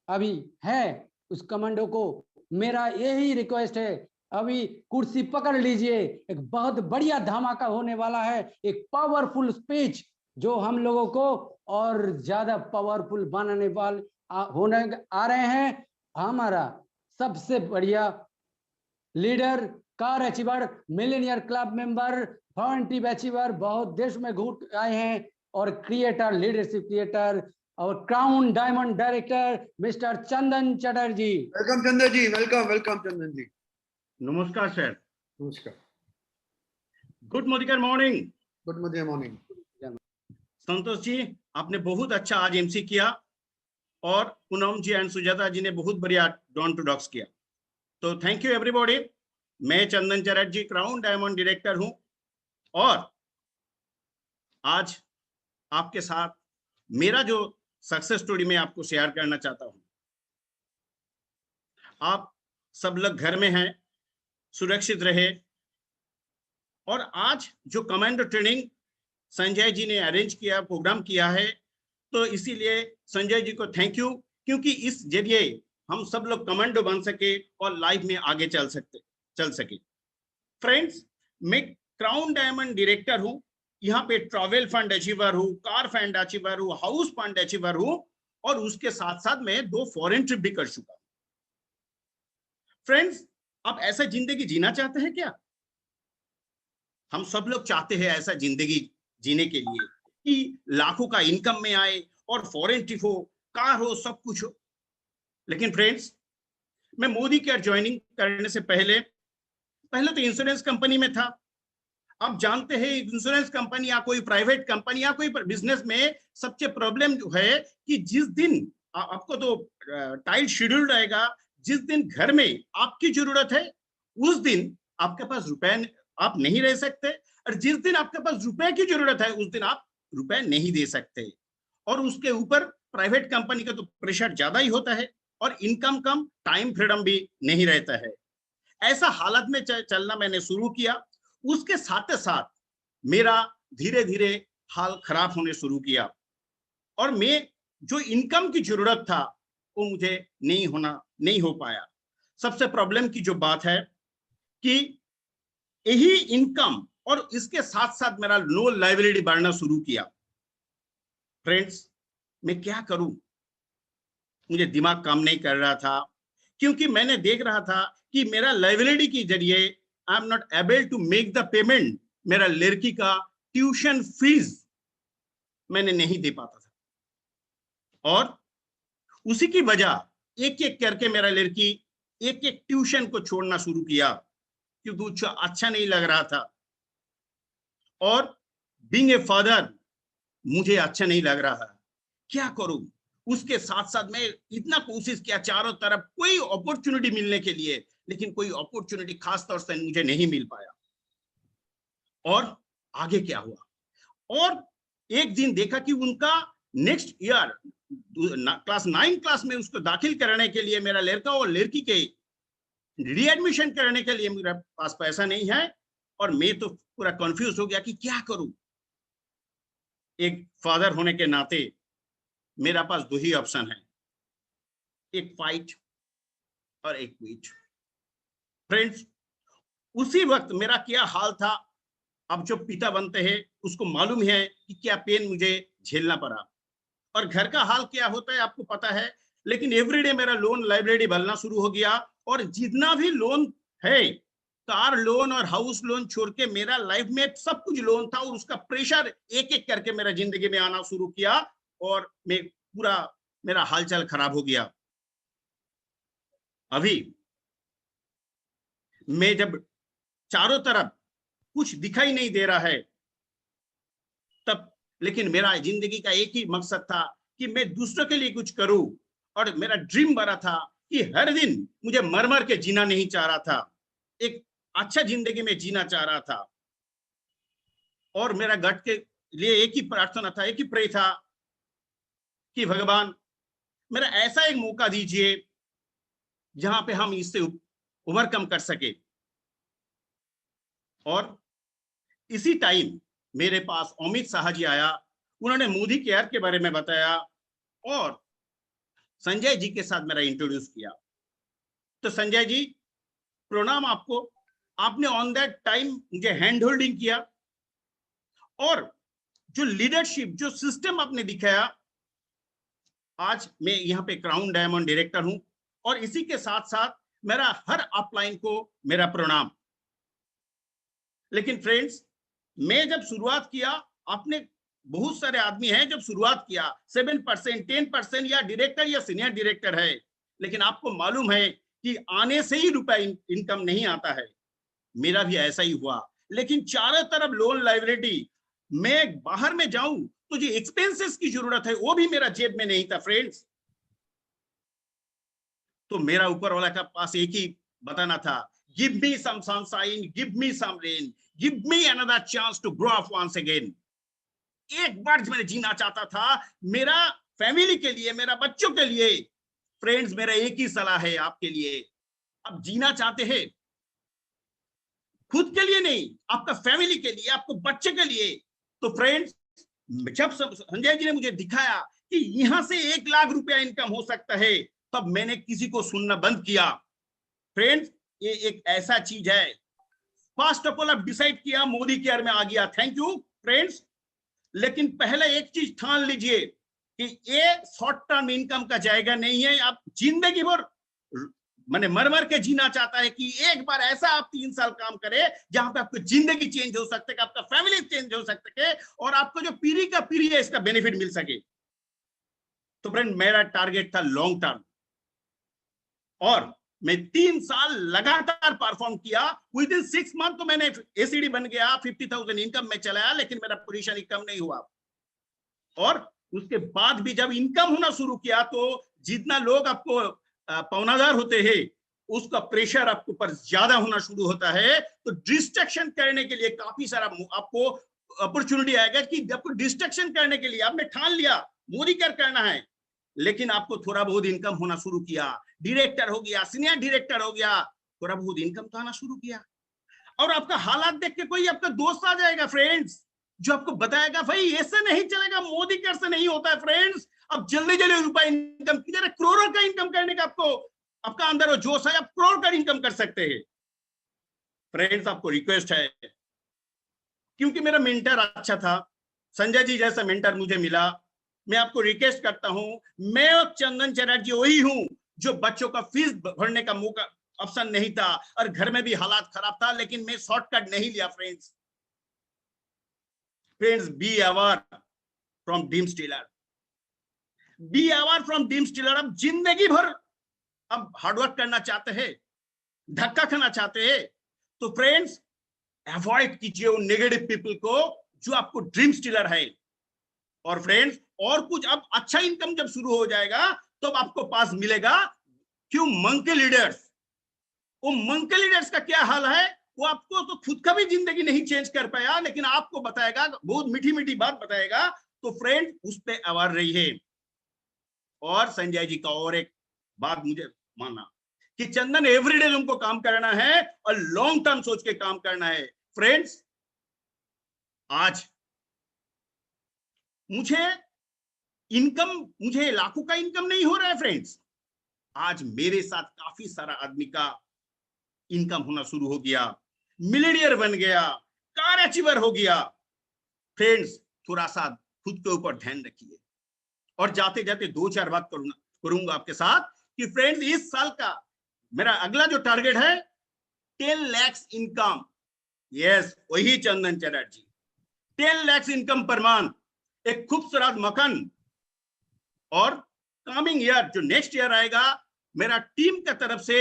अभी है उस कमांडो को मेरा यही रिक्वेस्ट है, अभी कुर्सी पकड़ लीजिए, एक बहुत बढ़िया धमाका होने वाला है, एक पावरफुल स्पीच जो हम लोगों को और ज्यादा पावरफुल बनाने वाले होने आ रहे हैं। हमारा सबसे बढ़िया leader, car achiever, millionaire club member, foreign team achiever, बहुत देश में घूम आए हैं और क्रिएटर, लीडरशिप क्रिएटर और crown diamond director mister Chandan Chatterjee. Welcome Chandan ji, welcome welcome Chandan ji. नमस्कार सर। नमस्कार। Good Modicare morning. Good morning. Santosh ji, आपने बहुत अच्छा आज एमसी किया और पूनम जी एंड सुजाता जी ने बहुत बढ़िया डॉन टू डॉक्स किया, तो थैंक यू एवरीबॉडी। मैं चंदन चटर्जी, क्राउन डायमंड डायरेक्टर हूं और आज आपके साथ मेरा जो सक्सेस स्टोरी मैं आपको शेयर करना चाहता हूं। आप सब लोग घर में हैं, सुरक्षित रहे। और आज जो कमांडो ट्रेनिंग संजय जी ने अरेंज किया, प्रोग्राम किया है, तो इसीलिए संजय जी को थैंक यू, क्योंकि इस जरिए हम सब लोग कमांडो बन सके और लाइफ में आगे चल सके। फ्रेंड्स, मैं क्राउन डायमंड डायरेक्टर हूं, यहाँ पे ट्रैवल फंड अचीवर हूँ, कार फंड अचीवर हूँ, हाउस फंड अचीवर हूँ और उसके साथ साथ मैं 2 फॉरेन ट्रिप भी कर चुका हूं। फ्रेंड्स, आप ऐसा जिंदगी जीना चाहते हैं क्या? हम सब लोग चाहते हैं ऐसा जिंदगी जीने के लिए कि लाखों का इनकम में आए और फॉरेन ट्रिप हो, कार हो, सब कुछ हो। लेकिन फ्रेंड्स, मैं मोदी केयर ज्वाइनिंग करने से पहले तो इंश्योरेंस कंपनी में था। आप जानते हैं इंश्योरेंस कंपनी या कोई प्राइवेट कंपनी या कोई बिजनेस में सबसे प्रॉब्लम जो है कि जिस दिन आपको तो टाइट शेड्यूल रहेगा, जिस दिन घर में आपकी जरूरत है उस दिन आपके पास रुपए आप नहीं रह सकते, और जिस दिन आपके पास रुपए की जरूरत है उस दिन आप रुपए नहीं दे सकते। और उसके ऊपर प्राइवेट कंपनी का तो प्रेशर ज्यादा ही होता है और इनकम कम, टाइम फ्रीडम भी नहीं रहता है। ऐसा हालत में चलना मैंने शुरू किया। उसके साथ साथ मेरा धीरे धीरे हाल खराब होने शुरू किया और मैं जो इनकम की जरूरत था वो मुझे नहीं हो पाया। सबसे प्रॉब्लम की जो बात है कि यही इनकम और इसके साथ साथ मेरा लोन लायबिलिटी बढ़ना शुरू किया। फ्रेंड्स, मैं क्या करूं, मुझे दिमाग काम नहीं कर रहा था, क्योंकि मैंने देख रहा था कि मेरा लायबिलिटी के जरिए I am not able to make the payment. मेरा लड़की का ट्यूशन फीस मैंने नहीं दे पाता था और उसी की वजह एक एक करके मेरा लड़की एक ट्यूशन को छोड़ना शुरू किया, क्योंकि कुछ अच्छा नहीं लग रहा था। और बीइंग ए फादर मुझे अच्छा नहीं लग रहा है, क्या करूं। उसके साथ साथ मैं इतना कोशिश किया चारों तरफ कोई अपॉर्चुनिटी मिलने के लिए, लेकिन कोई अपॉर्चुनिटी खास तौर से मुझे नहीं मिल पाया। और आगे क्या हुआ, और एक दिन देखा कि उनका नेक्स्ट ईयर क्लास 9 क्लास में उसको दाखिल कराने के लिए मेरा लड़का और लड़की के रीएडमिशन करने के लिए मेरे पास पैसा नहीं है और मैं तो पूरा कंफ्यूज हो गया कि क्या करूं। एक फादर होने के नाते मेरा पास 2 ही ऑप्शन है, एक फाइट और एक क्विट। फ्रेंड्स, उसी वक्त मेरा क्या हाल था, अब जो पिता बनते हैं उसको मालूम है कि क्या पेन मुझे झेलना पड़ा। और घर का हाल क्या होता है आपको पता है, लेकिन एवरीडे मेरा लोन लाइबिलिटी भरना शुरू हो गया और जितना भी लोन है। कार लोन और हाउस लोन छोड़ के मेरा लाइफ में सब कुछ लोन था और उसका प्रेशर एक एक करके मेरा जिंदगी में आना शुरू किया और मेरा हालचाल खराब हो गया। अभी मैं जब चारों तरफ कुछ दिखाई नहीं दे रहा है तब, लेकिन मेरा जिंदगी का एक ही मकसद था कि मैं दूसरों के लिए कुछ करूं और मेरा ड्रीम बड़ा था कि हर दिन मुझे मर मर के जीना नहीं चाह रहा था, एक अच्छा जिंदगी में जीना चाह रहा था। और मेरा गट के लिए एक ही प्रार्थना था, एक ही प्रे था कि भगवान मेरा ऐसा एक मौका दीजिए जहां पे हम इससे ओवरकम कर सके। और इसी टाइम मेरे पास अमित शाह जी आया, उन्होंने मोदी केयर के बारे में बताया और संजय जी के साथ मेरा इंट्रोड्यूस किया। तो संजय जी प्रणाम आपको, आपने ऑन दैट टाइम मुझे हैंड होल्डिंग किया और जो लीडरशिप, जो सिस्टम आपने दिखाया, आज मैं यहाँ पे क्राउन डायमंड डायरेक्टर हूं। और इसी के साथ साथ मेरा हर अपलाइन को मेरा प्रणाम। लेकिन फ्रेंड्स, मैं जब शुरुआत किया, आपने बहुत सारे आदमी हैं जब शुरुआत किया 7%, 10% या डायरेक्टर या सीनियर डायरेक्टर है, लेकिन आपको मालूम है कि आने से ही रुपया इनकम नहीं आता है। मेरा भी ऐसा ही हुआ, लेकिन चारों तरफ लोन लाइबिलिटी, मैं बाहर में जाऊं तो जो एक्सपेंसेस की जरूरत है वो भी मेरा जेब में नहीं था फ्रेंड्स। तो मेरा ऊपर वाला का पास एक ही बताना था, give me some sunshine, give me some rain, give me another chance to grow up once again. एक बार मैं जीना चाहता था मेरा फैमिली के लिए, मेरा बच्चों के लिए। फ्रेंड्स, मेरा एक ही सलाह है आपके लिए, आप जीना चाहते हैं खुद के लिए नहीं, आपका फैमिली के लिए, आपको बच्चे के लिए, तो फ्रेंड्स जब संजय जी ने मुझे दिखाया कि यहां से 1 लाख रुपया इनकम हो सकता है, तब मैंने किसी को सुनना बंद किया। फ्रेंड्स, ये एक ऐसा चीज है, फर्स्ट ऑफ ऑल आप डिसाइड किया, मोदी केयर में आ गया, थैंक यू फ्रेंड्स। लेकिन पहले एक चीज ठान लीजिए कि ये शॉर्ट टर्म इनकम का जाएगा नहीं है। आप जिंदगी भर मैंने मर मर के जीना चाहता है कि एक बार ऐसा आप 3 साल काम करें जहां पे आपको जिंदगी चेंज हो सकते, आपका फैमिली चेंज हो सकते और आपको जो पीढ़ी का पीढ़ी है इसका बेनिफिट मिल सके। तो फ्रेंड, मेरा टारगेट था लॉन्ग टर्म और मैं 3 साल लगातार परफॉर्म किया। विद इन 6 मंथ तो मैंने एसीडी बन गया, 50,000 इनकम में चलाया, लेकिन मेरा पोजीशन कम नहीं हुआ। और उसके बाद भी जब इनकम होना शुरू किया तो जितना लोग आपको पौनादार होते हैं उसका प्रेशर आपके ऊपर ज्यादा होना शुरू होता है। तो डिस्ट्रैक्शन करने के लिए काफी सारा आपको अपॉर्चुनिटी आएगा कि आपको डिस्ट्रैक्शन करने के लिए आपने ठान लिया मोदी केयर करना है, लेकिन आपको थोड़ा बहुत इनकम होना शुरू किया, डायरेक्टर हो गया, सीनियर डायरेक्टर हो गया, थोड़ा बहुत इनकम तो आना शुरू किया। और आपका हालात देख के कोई आपका दोस्त आ जाएगा फ्रेंड्स, जो आपको बताएगा भाई ऐसे नहीं चलेगा, मोदी केयर से नहीं होता है फ्रेंड्स, अब जल्दी जल्दी रुपया इनकम कीजिए, करोड़ों का इनकम करने का आपको आपका अंदर वो जोश है, आप करोड़ का इनकम कर सकते हैं। फ्रेंड्स, आपको रिक्वेस्ट है, क्योंकि मेरा मेंटर अच्छा था, संजय जी जैसा मेंटर मुझे मिला, मैं आपको रिक्वेस्ट करता हूं, मैं और चंदन चटर्जी वही हूं जो बच्चों का फीस भरने का मौका ऑप्शन नहीं था और घर में भी हालात खराब था, लेकिन मैं शॉर्टकट नहीं लिया friends. Friends, be aware from dream stealer, be aware from dream stealer. अब जिंदगी भर अब हार्डवर्क करना चाहते हैं, धक्का खाना चाहते हैं, तो फ्रेंड्स अवॉइड कीजिए उन नेगेटिव पीपल को जो आपको ड्रीम स्टीलर है। और फ्रेंड्स, और कुछ अब अच्छा इनकम जब शुरू हो जाएगा तो अब आपको पास मिलेगा क्यों मंकी लीडर्स। वो मंकी लीडर्स का क्या हाल है, वो आपको तो खुद का भी जिंदगी नहीं चेंज कर पाया, लेकिन आपको बताएगा, बहुत मीठी मीठी बात बताएगा। तो फ्रेंड, उस पे अवेयर रहिए। और संजय जी का और एक बात मुझे मानना कि चंदन एवरीडे तुमको काम करना है और लॉन्ग टर्म सोच के काम करना है। फ्रेंड्स, आज मुझे लाखों का इनकम नहीं हो रहा है फ्रेंड्स, आज मेरे साथ काफी सारा आदमी का इनकम होना शुरू हो गया, मिलियनियर बन गया, कार अचीवर हो गया। फ्रेंड्स, थोड़ा सा खुद के ऊपर ध्यान रखिए। और जाते जाते 2-4 बात करूंगा आपके साथ कि फ्रेंड्स, इस साल का मेरा अगला जो टारगेट है 10 lakhs income. Yes, वही Chandan Chatterjee, 10 lakhs income per month, एक खूबसूरत मकान। और कमिंग ईयर जो नेक्स्ट ईयर आएगा, मेरा टीम की तरफ से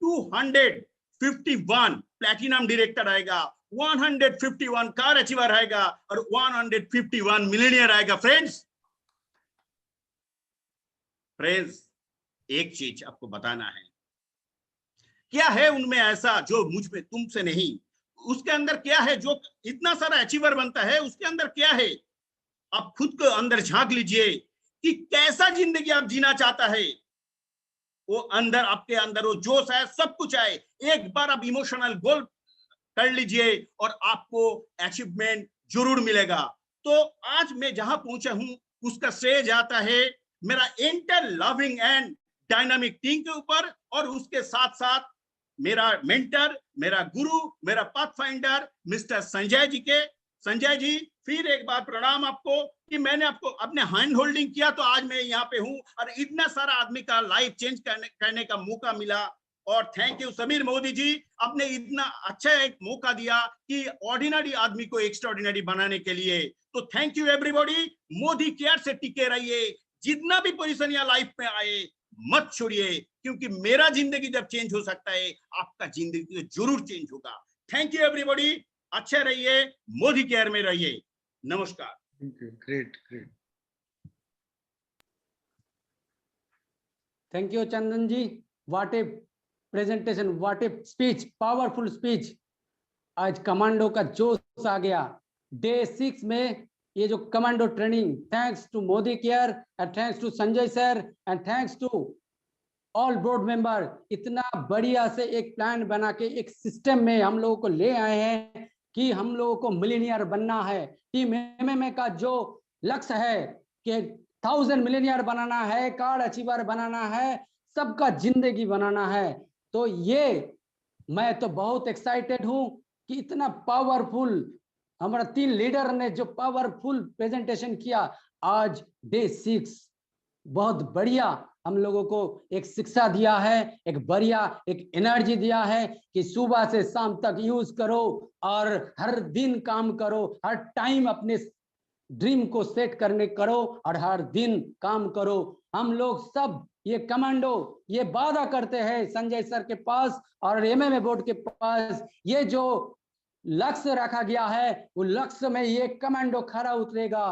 251 प्लैटिनम डायरेक्टर आएगा, 151 कार अचीवर आएगा और 151 मिलियनियर आएगा। फ्रेंड्स, एक चीज आपको बताना है, क्या है उनमें ऐसा जो मुझ में तुमसे नहीं, उसके अंदर क्या है जो इतना सारा अचीवर बनता है, उसके अंदर क्या है? आप खुद को अंदर झांक लीजिए कि कैसा जिंदगी आप जीना चाहता है। वो अंदर, आपके अंदर वो जोश है, सब कुछ है। एक बार आप इमोशनल गोल कर लीजिए और आपको अचीवमेंट जरूर मिलेगा। तो आज मैं जहां पहुंचा हूं उसका श्रेय जाता है मेरा inter loving and dynamic team के ऊपर, और उसके साथ साथ मेरा मेंटर, मेरा गुरु, मेरा पाथफाइंडर मिस्टर संजय जी के। संजय जी, फिर एक बार प्रणाम आपको कि मैंने आपको अपने हैंड होल्डिंग किया तो आज मैं यहाँ पे हूँ और इतना सारा आदमी का लाइफ चेंज करने का मौका मिला। और थैंक यू समीर मोदी जी, आपने इतना अच्छा एक मौका दिया कि ऑर्डिनरी आदमी को एक्स्ट्राऑर्डिनरी बनाने के लिए। तो thank you everybody. Modi care से टिके रहिए, जितना भी पोजीशन या लाइफ में आए मत छोड़िए, क्योंकि मेरा जिंदगी जब चेंज हो सकता है आपका जिंदगी जरूर चेंज होगा। थैंक यू एवरीबॉडी, अच्छे रहिए, मोदी केयर में रहिए। नमस्कार। Thank you. Great, great. Thank you Chandan ji, what a presentation, what a speech, powerful speech. आज कमांडो का जोश आ गया। डे 6 में ये जो commando training, thanks to Modi care and thanks to Sanjay sir and thanks to all board member, इतना बढ़िया से एक प्लान बना के एक सिस्टम में हम लोगों को ले आए हैं कि हम लोगों को मिलियनियर बनना है। टीम एमएमए का जो लक्ष्य है कि 1000 मिलियनियर बनाना है, कार्ड अचीवर बनाना है, सबका जिंदगी बनाना है। तो ये मैं तो बहुत एक्साइटेड हूं कि इतना पावरफुल हमारा 3 लीडर ने जो पावरफुल प्रेजेंटेशन किया। आज डे 6 बहुत बढ़िया हम लोगों को एक शिक्षा दिया है, एक बढ़िया एक एनर्जी दिया है कि सुबह से शाम तक यूज करो और हर दिन काम करो, हर टाइम अपने ड्रीम को सेट करने करो और हर दिन काम करो। हम लोग सब ये कमांडो ये वादा करते हैं संजय सर के पास और एमएमए बोर्ड के पास, ये जो लक्ष्य रखा गया है वो लक्ष्य में ये कमांडो खरा उतरेगा।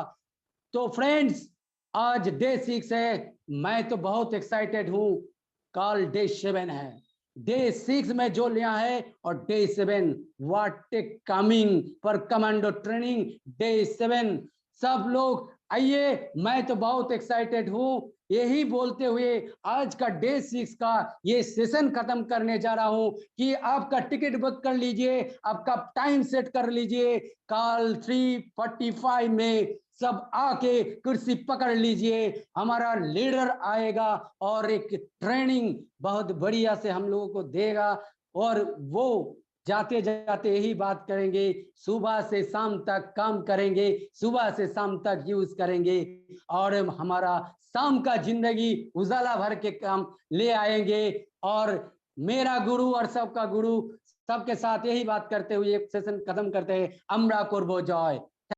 तो फ्रेंड्स, आज डे 6 है, मैं तो बहुत एक्साइटेड हूं। कल डे 7 है, डे 6 में जो लिया है और day 7 what A coming for commando training. Day 7 सब लोग आइए, मैं तो बहुत एक्साइटेड हूं। यही बोलते हुए आज का डे 6 का ये सेशन खत्म करने जा रहा हूं कि आपका टिकट बुक कर लीजिए, आपका टाइम सेट कर लीजिए। कल 3:45 में सब आके कुर्सी पकड़ लीजिए, हमारा लीडर आएगा और एक ट्रेनिंग बहुत बढ़िया से हम लोगों को देगा। और वो जाते जाते यही बात करेंगे, सुबह से शाम तक काम करेंगे, सुबह से शाम तक यूज करेंगे और हमारा शाम का जिंदगी उजाला भर के काम ले आएंगे। और मेरा गुरु और सबका गुरु सबके साथ यही बात करते हुए एक सेशन खत्म करते हैं। अमरा कोरबो जॉय।